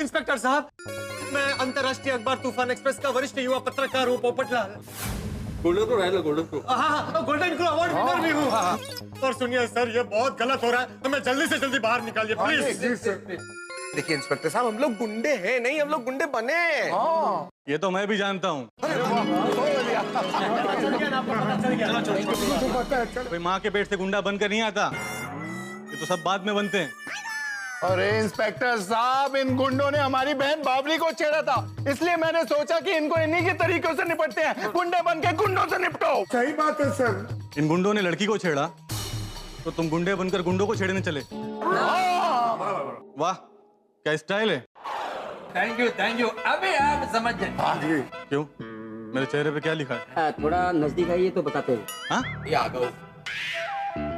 इंस्पेक्टर साहब, मैं अंतर्राष्ट्रीय अखबार तूफान एक्सप्रेस का वरिष्ठ युवा पत्रकार हूँ, पोपटलाल। गोल्डन क्रो है, गोल्डन क्रो। हाँ, गोल्डन क्रो अवार्ड विनर भी हूँ। और सुनिए सर, ये बहुत गलत हो रहा है, हमें जल्दी से जल्दी बाहर निकालिए प्लीज। देखिए इंस्पेक्टर साहब, हम लोग गुंडे हैं नहीं, हम लोग गुंडे बने। ये तो मैं भी जानता हूँ। कोई माँ के पेट से गुंडा बनकर नहीं आता, ये तो सब बाद में बनते हैं। अरे इंस्पेक्टर साहब, इन गुंडों ने हमारी बहन बाबरी को छेड़ा था, इसलिए मैंने सोचा कि इनको इन्हीं के तरीकों से निपटते हैं। गुंडे बन के गुंडों से निपटो। सही बात है सर। इन गुंडों ने लड़की को छेड़ा तो तुम गुंडे बनकर गुंडों को छेड़ने चले। वाह, क्या स्टाइल है। Thank you. अभी आप समझ जाए। क्यों, मेरे चेहरे पे क्या लिखा है? थोड़ा नजदीक आइए तो बताते हैं। हाँ? ये आ गओ।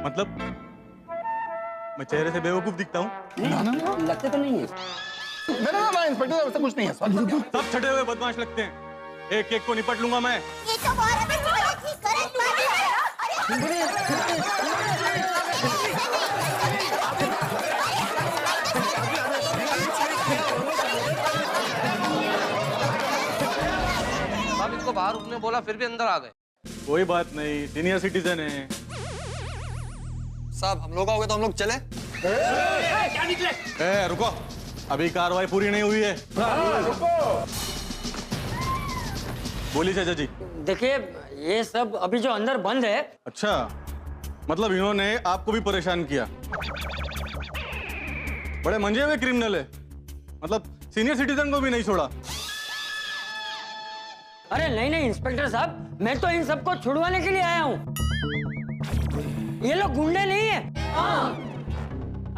मतलब मैं चेहरे से बेवकूफ दिखता हूँ? लगते तो नहीं है। ना इंस्पेक्टर साहब, ऐसा कुछ नहीं है। सब छठे हुए बदमाश लगते हैं, एक एक को निपट लूंगा मैं। ये तो बहुत गलत बात है। साहब इनको बाहर रुकने बोला, फिर भी अंदर आ गए। कोई बात नहीं, सीनियर सिटीजन है। साहब हम लोग आओगे तो हम लोग चले। क्या निकले? रुको, अभी कार्रवाई पूरी नहीं हुई है। बोलिए चाचा जी। देखिए, ये सब अभी जो अंदर बंद है। अच्छा, मतलब इन्होंने आपको भी परेशान किया। बड़े मंजे हुए क्रिमिनल है, मतलब सीनियर सिटीजन को भी नहीं छोड़ा। अरे नहीं इंस्पेक्टर साहब, मैं तो इन सबको छुड़वाने के लिए आया हूँ। ये लोग गुंडे नहीं है।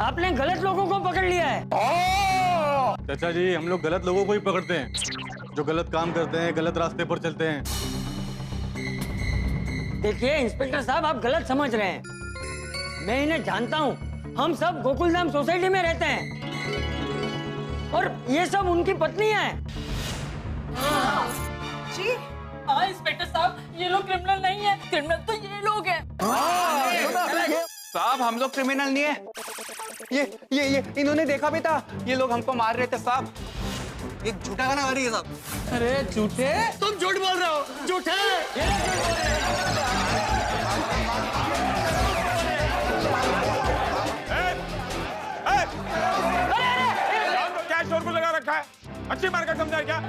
आपने गलत लोगों को पकड़ लिया है। चाचा जी, हम लोग गलत लोगों को ही पकड़ते हैं, जो गलत काम करते हैं, गलत रास्ते पर चलते हैं। देखिए इंस्पेक्टर साहब, आप गलत समझ रहे हैं। मैं इन्हें जानता हूँ, हम सब गोकुलधाम सोसाइटी में रहते हैं और ये सब उनकी पत्नियां हैं। जी हाँ इंस्पेक्टर साहब, ये लोग क्रिमिनल नहीं है, क्रिमिनल तो ये लोग हैं। साहब हम लोग क्रिमिनल नहीं है। ये इन्होंने देखा भी था, ये लोग हमको मार रहे थे साहब। एक झूठा गाना गा रही है साहब। अरे झूठे? तुम झूठ बोल रहे हो, झूठे। क्या शोर को लगा रखा है? अच्छी मार का समझा क्या?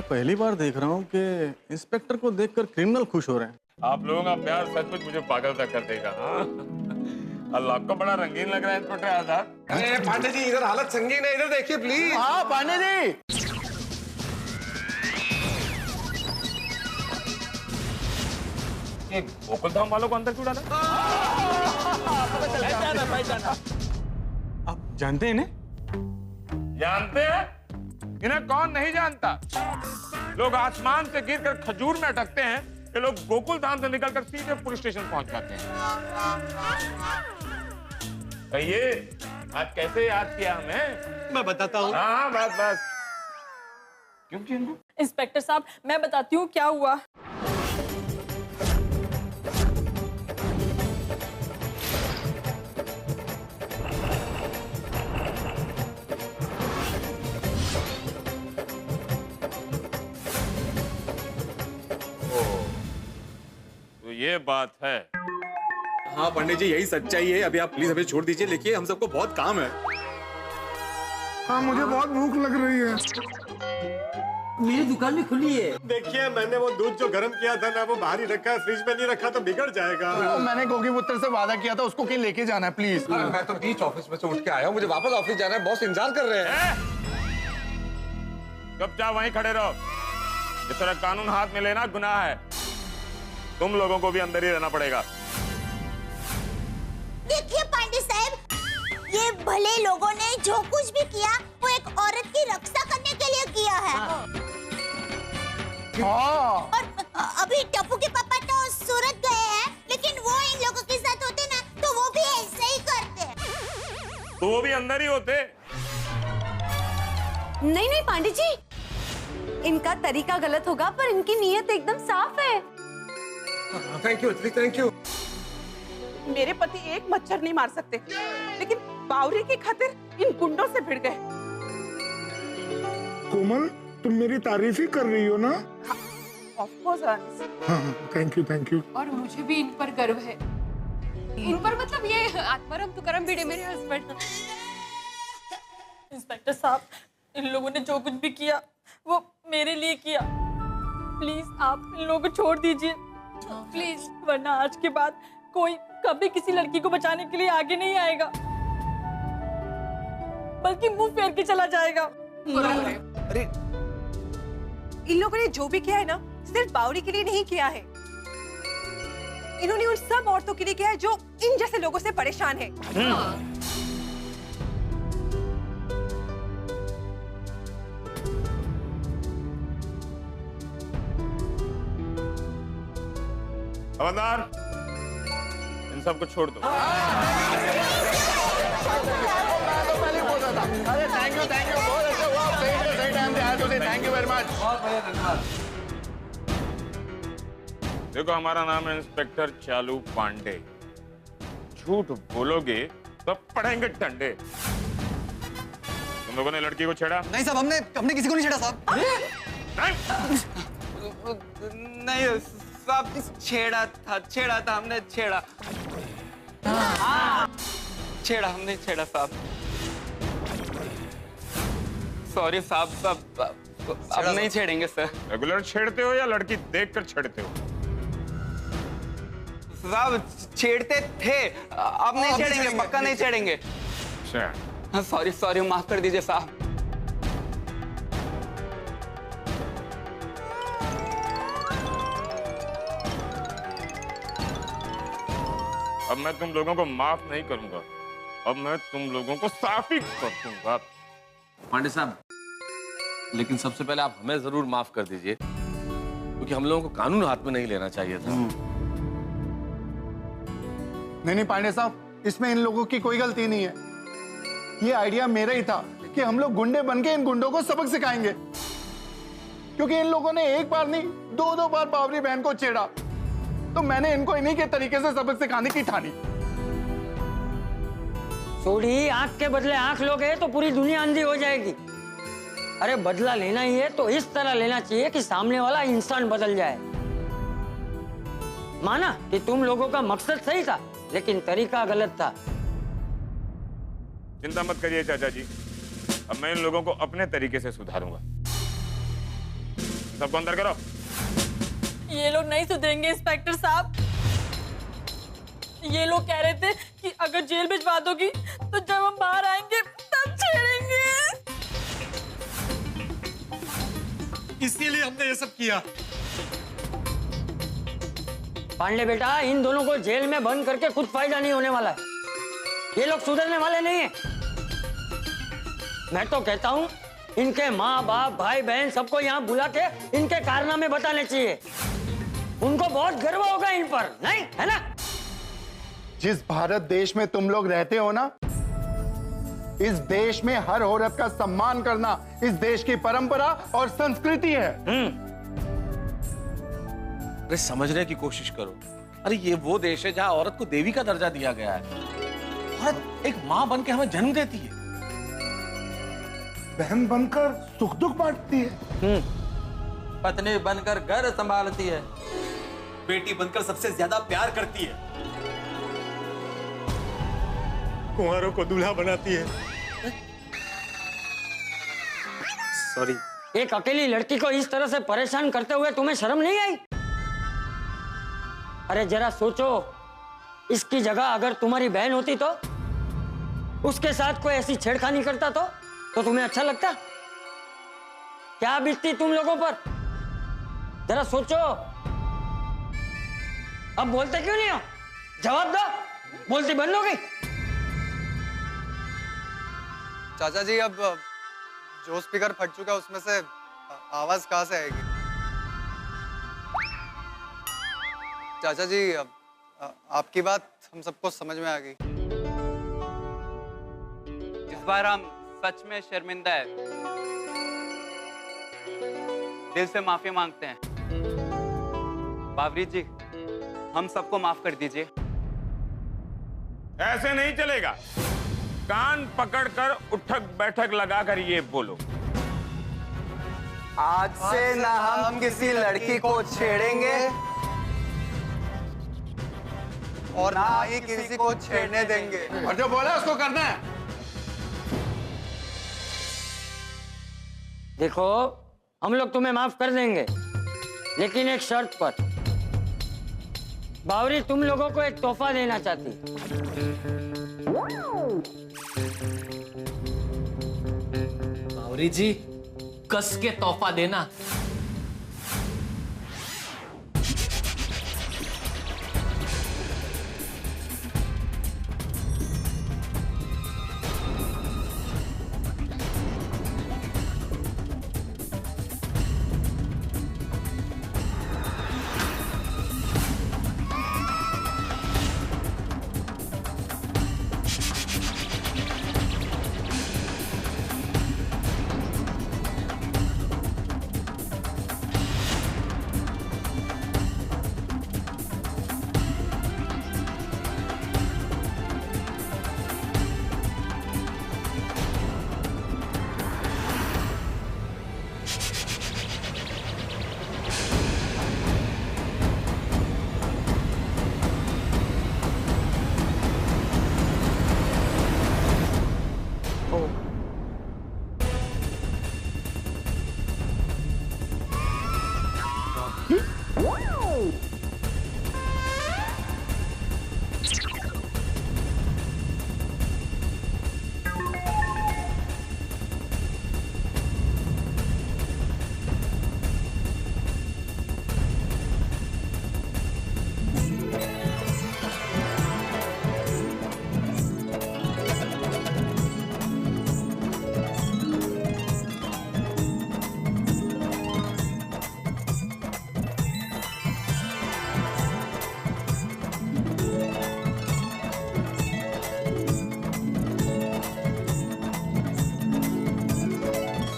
पहली बार देख रहा हूँ कि इंस्पेक्टर को देखकर क्रिमिनल खुश हो रहे हैं। आप लोगों का प्यार सचमुच मुझे पागल तक कर देगा। अल्लाह, आपको बड़ा रंगीन लग रहा है इंस्पेक्टर आजाद। अरे पांडे जी, इधर हालत संगीन है, इधर देखिए प्लीज। हाँ पांडे जी। ये गोकुलधाम वालों को अंदर क्यों डाला? आप जानते हैं इन्हें? जानते हैं? इन्हें कौन नहीं जानता? लोग आसमान से गिरकर खजूर में अटकते हैं, ये लोग गोकुलधाम से निकलकर सीधे पुलिस स्टेशन पहुंच जाते हैं। ये आज कैसे याद किया हमें? मैं बताता हूँ। हाँ बस। क्यों चिंटू? इंस्पेक्टर साहब मैं बताती हूँ क्या हुआ। तो ये बात है। हाँ पंडित जी, यही सच्चाई है। अभी आप प्लीज हमें छोड़ दीजिए, लिखिए, हम सबको बहुत काम है। हाँ मुझे बहुत भूख लग रही है। मेरी दुकान भी खुली है। देखिए मैंने वो दूध जो गर्म किया था ना, वो बाहर ही रखा है, फ्रिज में नहीं रखा तो बिगड़ जाएगा। मैंने गोगी पुत्र से वादा किया था, उसको कहीं लेके जाना है प्लीज। मैं तो बीच ऑफिस में से उठ के आया हूँ, मुझे वापस ऑफिस जाना है, बॉस इंतजार कर रहे हैं। चुपचाप वहीं खड़े रहो। जिस तरह कानून हाथ में लेना गुनाह है, तुम लोगों को भी अंदर ही रहना पड़ेगा। देखिए पांडे साहब, ये भले लोगों ने जो कुछ भी किया वो एक औरत की रक्षा करने के लिए किया है। और अभी टप्पू के पापा तो सूरत गए हैं, लेकिन वो इन लोगों के साथ होते ना तो वो भी ऐसे ही करते। तो वो भी अंदर ही होते। नहीं पांडे जी, इनका तरीका गलत होगा पर इनकी नीयत एकदम साफ है। Thank you, thank you. मेरे पति एक मच्छर नहीं मार सकते, लेकिन बावरी की खातिर इन गुंडों से भिड़ गए। कोमल, तुम मेरी तारीफ ही कर रही हो ना? Of course Anas. हाँ थैंक यू। और मुझे भी इन पर गर्व है। इन पर मतलब ये आत्माराम तुकाराम भिड़े मेरे हस्बैंड। इंस्पेक्टर साहब, इन लोगों ने जो कुछ भी किया वो मेरे लिए किया। प्लीज आप इन लोगों को छोड़ दीजिए प्लीज, वरना आज के बाद कोई कभी किसी लड़की को बचाने के लिए आगे नहीं आएगा, बल्कि मुंह फेर के चला जाएगा। अरे इन लोगों ने जो भी किया है ना, सिर्फ बावरी के लिए नहीं किया है, इन्होंने उन सब औरतों के लिए किया है जो इन जैसे लोगों से परेशान है। हवलदार, इन सबको छोड़ दो। अरे थैंक यू बहुत अच्छा हुआ, सही टाइम पे आया तुझे, थैंक यू वेरी मच। बहुत बढ़िया, धन्यवाद। देखो हमारा नाम है इंस्पेक्टर चालू पांडे। झूठ बोलोगे तो पड़ेंगे डंडे। तुम लोगों ने लड़की को छेड़ा? नहीं साहब, हमने किसी को नहीं छेड़ा साहब। नहीं साहब, छेड़ा था हमने छेड़ा। हमने छेड़ा साहब। सॉरी साहब, अब नहीं छेड़ेंगे सर। रेगुलर छेड़ते हो या लड़की देखकर छेड़ते हो? साहब छेड़ते थे, अब नहीं छेड़ेंगे, पक्का नहीं छेड़ेंगे। सॉरी, माफ कर दीजिए साहब। अब मैं तुम लोगों को माफ नहीं करूंगा, अब मैं तुम लोगों को साफ ही कर दूंगा। पांडे साहब, लेकिन सबसे पहले आप हमें जरूर माफ कर दीजिए, क्योंकि हम लोगों को कानून हाथ में नहीं लेना चाहिए था। नहीं पांडे साहब, इसमें इन लोगों की कोई गलती नहीं है। ये आइडिया मेरा ही था कि हम लोग गुंडे बनके इन गुंडों को सबक सिखाएंगे, क्योंकि इन लोगों ने एक बार नहीं दो बार बावरी बहन को छेड़ा, तो मैंने इनको इन्हीं के तरीके से सबक सिखाने की ठानी। सोडी, आंख के बदले आंख लोगे तो पूरी दुनिया अंधी हो जाएगी। अरे बदला लेना ही है तो इस तरह लेना चाहिए कि सामने वाला इंसान बदल जाए। माना कि तुम लोगों का मकसद सही था, लेकिन तरीका गलत था। चिंता मत करिए चाचा जी, अब मैं इन लोगों को अपने तरीके से सुधारूंगा। सबको अंदर करो। ये लोग नहीं सुधरेंगे इंस्पेक्टर साहब। ये लोग कह रहे थे कि अगर जेल भिजवा दोगी तो जब हम बाहर आएंगे तब छेड़ेंगे। इसीलिए हमने ये सब किया। पांडे बेटा, इन दोनों को जेल में बंद करके कुछ फायदा नहीं होने वाला है। ये लोग सुधरने वाले नहीं है। मैं तो कहता हूँ इनके माँ बाप भाई बहन सबको यहाँ बुला के इनके कारनामे बताने चाहिए। उनको बहुत गर्व होगा इन पर, नहीं है ना? जिस भारत देश में तुम लोग रहते हो ना, इस देश में हर औरत का सम्मान करना इस देश की परंपरा और संस्कृति है। अरे समझने की कोशिश करो। अरे ये वो देश है जहां औरत को देवी का दर्जा दिया गया है। औरत एक माँ बन के हमें जन्म देती है, बहन बनकर सुख दुख बांटती है, पत्नी बनकर घर संभालती है, बेटी बनकर सबसे ज्यादा प्यार करती है, कुंवारों को दूल्हा बनाती है। सॉरी। एक अकेली लड़की को इस तरह से परेशान करते हुए तुम्हें शर्म नहीं आई? अरे जरा सोचो, इसकी जगह अगर तुम्हारी बहन होती तो उसके साथ कोई ऐसी छेड़खानी करता तो तुम्हें अच्छा लगता? क्या बीतती तुम लोगों पर? जरा सोचो। अब बोलते क्यों नहीं हो? जवाब दो। बोलती बंद हो गई? चाचा जी, अब जो स्पीकर फट चुका है उसमें से आवाज कहाँ से आएगी? चाचा जी, आपकी बात हम सबको समझ में आ गई। इस बार हम सच में शर्मिंदा है, दिल से माफी मांगते हैं। बावरी जी, हम सबको माफ कर दीजिए। ऐसे नहीं चलेगा। कान पकड़कर उठक बैठक लगाकर ये बोलो, आज से ना हम किसी लड़की को छेड़ेंगे और ना ही किसी को छेड़ने देंगे। और जो बोला उसको करना है। देखो, हम लोग तुम्हें माफ कर देंगे, लेकिन एक शर्त पर। बावरी तुम लोगों को एक तोहफा देना चाहती। बावरी जी, कस के तोहफा देना।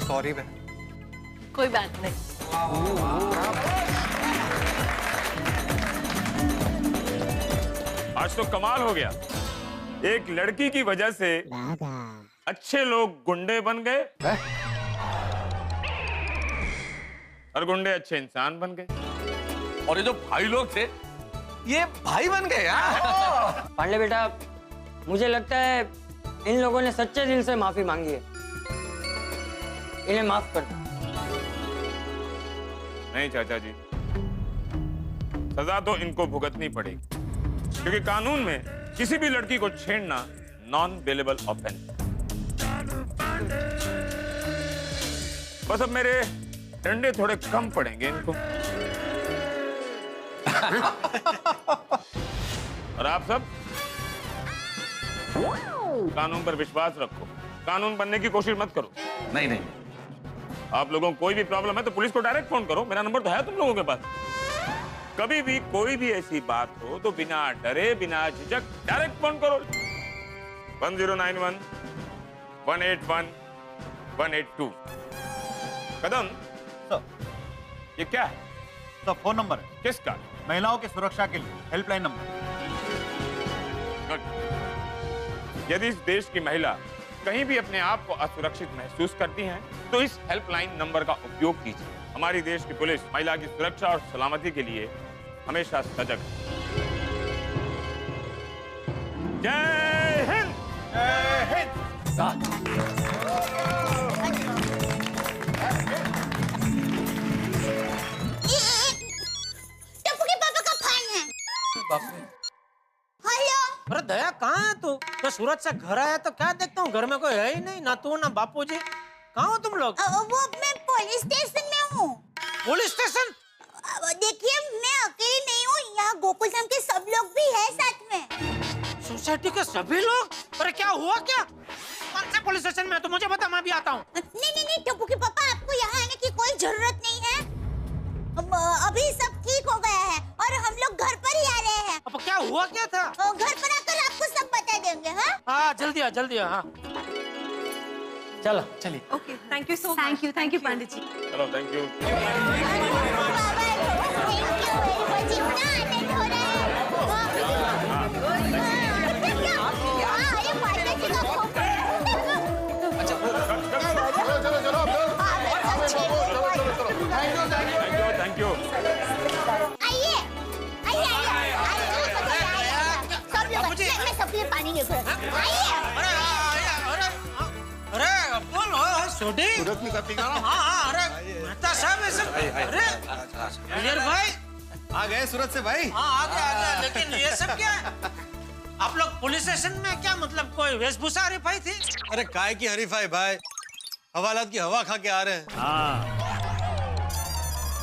सॉरी बहन। कोई बात नहीं। आज तो कमाल हो गया। एक लड़की की वजह से अच्छे लोग गुंडे बन गए और गुंडे अच्छे इंसान बन गए। और ये जो भाई लोग थे, ये भाई बन गए यार। पांडे बेटा, मुझे लगता है इन लोगों ने सच्चे दिल से माफी मांगी है। इन्हें माफ कर दो। नहीं चाचा जी, सजा तो इनको भुगतनी पड़ेगी, क्योंकि कानून में किसी भी लड़की को छेड़ना नॉन बेलेबल ऑफेंस। बस अब मेरे डंडे थोड़े कम पड़ेंगे इनको। और आप सब कानून पर विश्वास रखो, कानून बनने की कोशिश मत करो। नहीं नहीं, आप लोगों को कोई भी प्रॉब्लम है तो पुलिस को डायरेक्ट फोन करो, मेरा नंबर तो है तुम लोगों के पास। कभी भी कोई भी ऐसी बात हो तो बिना डरे बिना झिझक डायरेक्ट फोन करो। 1091 181-182। कदम ये क्या है? तो फोन नंबर है। किसका? महिलाओं की सुरक्षा के लिए हेल्पलाइन नंबर। यदि इस देश की महिला कहीं भी अपने आप को असुरक्षित महसूस करती हैं, तो इस हेल्पलाइन नंबर का उपयोग कीजिए। हमारी देश की पुलिस महिला की सुरक्षा और सलामती के लिए हमेशा सजग है। जय हिंद। जय हिंद। टप्पू के पापा का फोन है। हेलो। अरे दया कहाँ है तू? तो सूरत से घर आया तो क्या देखता हूँ, घर में कोई है ही नहीं, ना तू ना बापूजी। कहाँ हो तुम लोग? वो मैं पुलिस स्टेशन में हूँ। Police station? देखिए मैं अकेली नहीं हूँ, यहाँ गोकुल धाम के सब लोग भी हैं साथ में। सोसाइटी के सभी लोग? अरे क्या हुआ क्या? कौन से पुलिस स्टेशन में? तो मुझे बता, मैं भी आता हूँ। नहीं टप्पू के पापा, आपको यहाँ आने की कोई जरूरत नहीं है। अभी सब ठीक हो गया है और हम लोग घर पर ही आ रहे हैं। अब क्या हुआ क्या था? घर पर आकर आपको सब बता देंगे। हाँ जल्दी आ हाँ। चलो चलिए। Okay, thank you so much. Thank you Pandit ji. चलो थैंक यू। Thank you. मैं सबके लिए पानी लेकर अरे बोल छोटी हाँ अरे मेहता साहब ऐसे अरे क्लियर भाई आ गए सूरत से भाई। हाँ आ गया लेकिन ये सब क्या है? आप लोग पुलिस स्टेशन में क्या मतलब कोई वेशभूषा हरीफाई थी? अरे काय की हरीफाई भाई, हवालात की हवा खा के आ रहे हैं।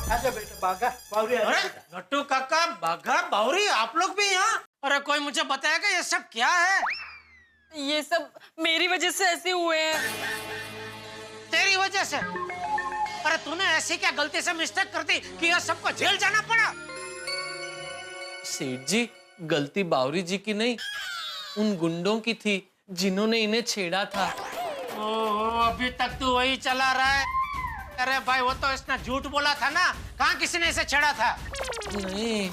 आजा बेटा, बाघा बावरी। अरे नट्टू काका, बाघा बावरी, आप लोग भी यहाँ? अरे कोई मुझे बताएगा ये सब क्या है? ये सब मेरी वजह से ऐसे हुए हैं। तेरी वजह से? अरे तूने ऐसी क्या गलती से मिस्टेक कर दी कि यह सबको जेल जाना पड़ा? सेठ जी, गलती बावरी जी की नहीं, उन गुंडों की थी जिन्होंने इन्हें छेड़ा था। ओह, अभी तक तू वही चला रहा है? अरे भाई वो तो इसने झूठ बोला था ना, कहाँ किसी ने इसे छेड़ा था? नहीं,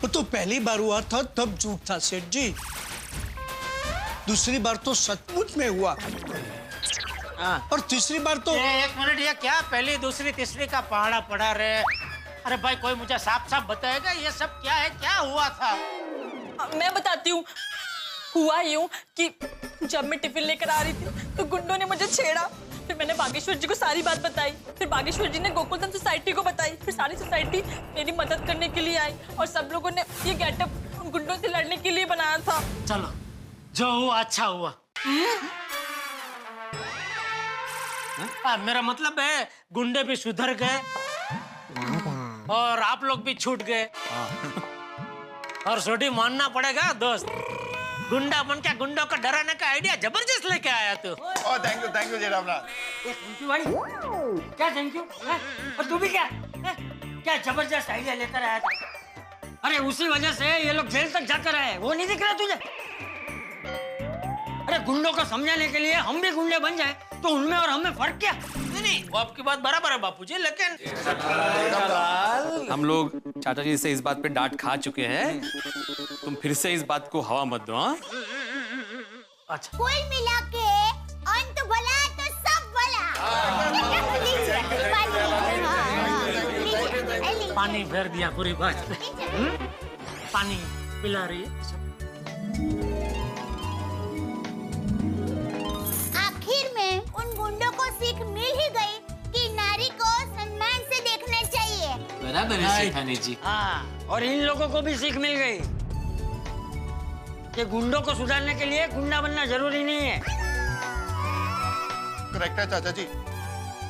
वो तो पहली बार हुआ था तब झूठ था सेठ जी, दूसरी बार तो सचमुच में हुआ और तीसरी बार तो एक मिनट, ये क्या पहली दूसरी तीसरी का पहाड़ा पड़ा रहे? अरे भाई कोई मुझे साफ साफ बताएगा ये सब क्या है, क्या हुआ था? मैं बताती हूँ। हुआ यूं कि जब मैं टिफिन लेकर आ रही थी तो गुंडों ने मुझे छेड़ा। फिर मैंने बागेश्वर जी को सारी बात बताई, फिर बागेश्वर जी ने गोकुलधाम सोसाइटी को बताई, फिर सारी सोसाइटी मेरी मदद करने के लिए आई और सब लोगों ने ये गेटअप गुंडों से लड़ने के लिए बनाया था। चलो जो हुआ अच्छा हुआ। मेरा मतलब है गुंडे भी सुधर गए और आप लोग भी छूट गए। और छोटी मानना पड़ेगा दोस्त, गुंडा बन के गुंडों को डराने का आइडिया जबरदस्त लेके आया तू। Thank you Jethalal. Thank you भाई। क्या थैंक यू? और तू भी क्या जबरदस्त आइडिया लेकर आया था? अरे उसी वजह से ये लोग जेल तक जाकर आए, वो नहीं दिख रहा तुझे? अरे गुंडों को समझाने के लिए हम भी गुंडे बन जाए तो उनमें और हमें फर्क क्या? नहीं वो आपकी बात बराबर है बापूजी, लेकिन हम लोग चाचा जी से इस बात पे डांट खा चुके हैं, तुम फिर से इस बात को हवा मत दो। हाँ अच्छा, कुल मिला के अंत भला तो सब भला। पानी भर दिया पूरी बात। पानी पिला रही है। आखिर में उन गुंडों को सीख मिल ही गई कि नारी को सम्मान से देखना चाहिए। बराबर है सेठानी जी। हाँ, और इन लोगों को भी सीख मिल गई कि गुंडों को सुधारने के लिए गुंडा बनना जरूरी नहीं है। करेक्ट है चाचा जी,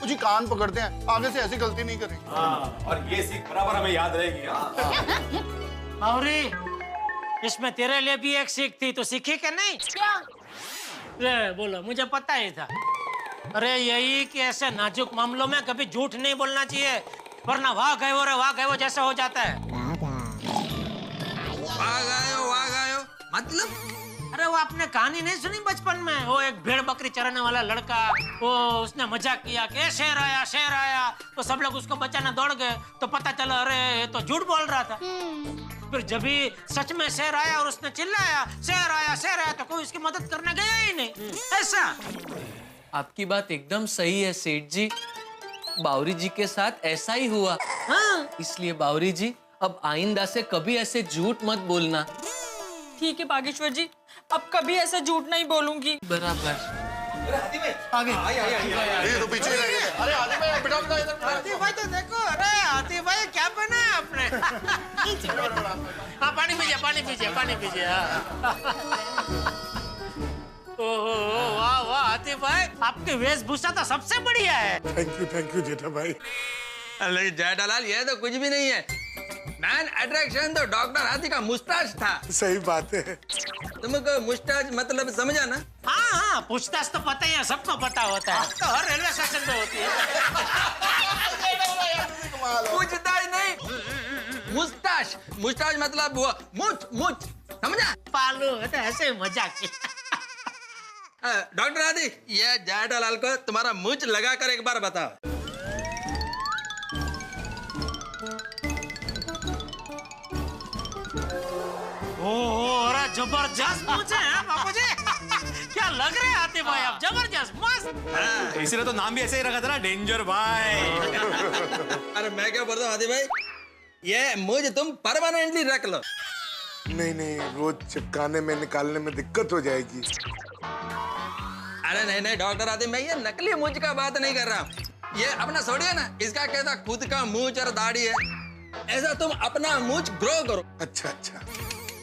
मुझे कान पकड़ते हैं, आगे से ऐसी गलती नहीं करेंगे। और ये सीख बराबर हमें याद रहेगी। बावरी, इसमें तेरे लिए भी एक सीख थी, तो सीखी क्या नहीं? क्या? रे बोलो, मुझे पता ही था। अरे यही कि ऐसे नाजुक मामलों में कभी झूठ नहीं बोलना चाहिए, वरना वाह गए वो जैसा हो जाता है। वाह गए हो मतलब? अरे वो आपने कहानी नहीं सुनी बचपन में? वो एक भेड़ बकरी चराने वाला लड़का, वो उसने मजाक किया कि शेर आया, तो सब लोग उसको बचाने दौड़ गए, तो पता चला अरे ये तो झूठ बोल रहा था। फिर जब भी सच में शेर आया और उसने चिल्लाया शेर आया, तो कोई उसकी मदद करने गया ही नहीं। ऐसा। आपकी बात एकदम सही है सेठ जी, बावरी जी के साथ ऐसा ही हुआ। हाँ, इसलिए बावरी जी अब आइंदा से कभी ऐसे झूठ मत बोलना। ठीक है बागेश्वर जी, अब कभी ऐसा झूठ नहीं बोलूंगी। बराबर। आगे ये तो पीछे रह गए। अरे आतिफ भाई बेटा इधर। आतिफ भाई तो देखो, अरे आतिफ भाई क्या बना है आपने? हाँ पानी पीजिए। ओहो वाह वाह आतिफ भाई, आपकी वेशभूषा तो सबसे बढ़िया है। थैंक यू जेठा भाई। लेकिन जेठालाल ये तो कुछ भी नहीं है, मैन अट्रैक्शन तो डॉक्टर हाथी का मुस्ताच था। सही बात है। तुमको मुस्ताच मतलब समझा ना? हाँ, पूछताछ तो पता ही है, सबको पता होता है, तो हर रेलवे स्टेशन पे होती है। पूछताछ नहीं, मुस्ताच मतलब वो मुछ, समझा? पालू है तो ऐसे मजाक किया। डॉक्टर हाथी, ये जेठालाल को तुम्हारा मुछ लगाकर एक बार बताओ। अरे जबरदस्त मुझे है बापूजी। क्या लग रहे हैं आतिफ भाई आप, जबरदस्त मस्त। इसीलिए तो नाम भी ऐसे ही रखा था ना, डेंजर भाई। अरे मैं क्या बोलता हूँ आतिफ भाई, ये मुझे तुम परमानेंटली रख लो। नहीं, रोज चिपकाने में निकालने में दिक्कत हो जाएगी। अरे नहीं डॉक्टर आतिफ, मैं ये नकली मुझ का बात नहीं कर रहा हूँ। ये अपना छोड़िए ना, इसका कहता खुद का मूंछ और दाढ़ी है, ऐसा तुम अपना मूंछ ग्रो करो। अच्छा।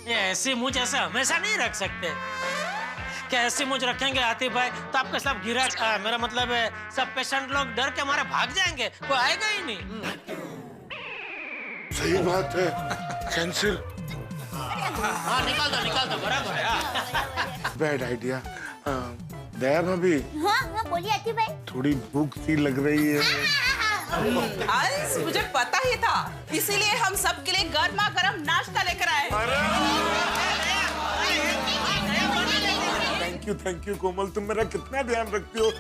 ये ऐसी मुझ ऐसे हमेशा नहीं रख सकते। क्या ऐसी मुझ रखेंगे आतिफ भाई तो आपके सब गिराक, मेरा मतलब है सब पेशेंट लोग डर के हमारे भाग जाएंगे, कोई आएगा ही नहीं। सही बात है, कैंसिल। हाँ निकाल दो बराबर है। Bad idea. दया भाभी। हाँ बोलिए आतिफ भाई। थोड़ी भूख सी लग रही है। अंश, मुझे पता ही था, इसीलिए हम सबके लिए गर्मा गर्म नाश्ता लेकर आए। थैंक यू कोमल, तुम मेरा कितना ध्यान रखती हो।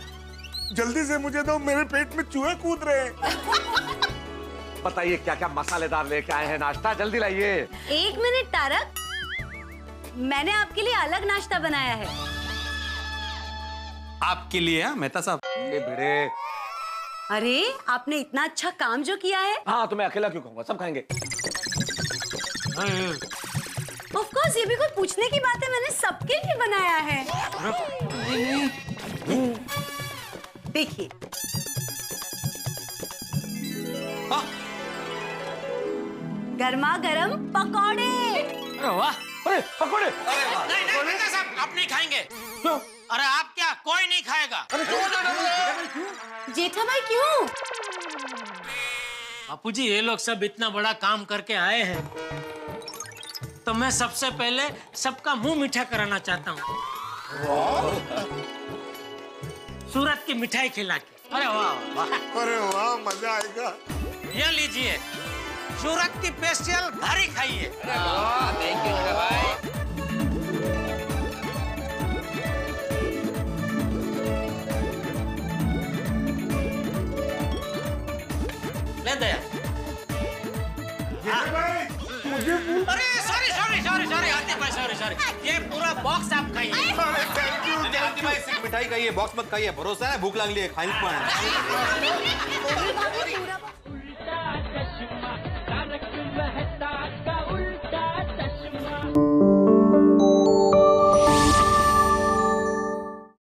जल्दी से मुझे दो, मेरे पेट में चूहे कूद रहे हैं। बताइए क्या क्या मसालेदार लेके आए हैं नाश्ता, जल्दी लाइए। 1 मिनट तारक, मैंने आपके लिए अलग नाश्ता बनाया है। आपके लिए? मेहता साहब। भिड़े, अरे आपने इतना अच्छा काम जो किया है। हाँ तो मैं अकेला क्यों खाऊंगा, सब खाएंगे। ऑफ कोर्स, ये भी कोई पूछने की बात है, मैंने सबके लिए बनाया है। देखिए, गर्मा गर्म पकौड़े। अरे वाह, अरे पकौड़े। नहीं मेहता साहब, आप नहीं खाएंगे। क्यों? अरे आप क्या, कोई नहीं खाएगा। जेठा भाई क्यों? बापूजी ये लोग सब इतना बड़ा काम करके आए हैं, तो मैं सबसे पहले सबका मुंह मीठा कराना चाहता हूँ। सूरत की मिठाई खिला के। अरे वाह। अरे वाह, मजा आएगा। ये लीजिए, सूरत की स्पेशल घारी खाइए। थैंक यू भाई। ले दया। अरे सॉरी आतिफ भाई, सॉरी, ये पूरा बॉक्स आप खाइए। आतिफ भाई सिर्फ मिठाई खाइए, बॉक्स मत खाइए, भरोसा है भूख लगली है, खाई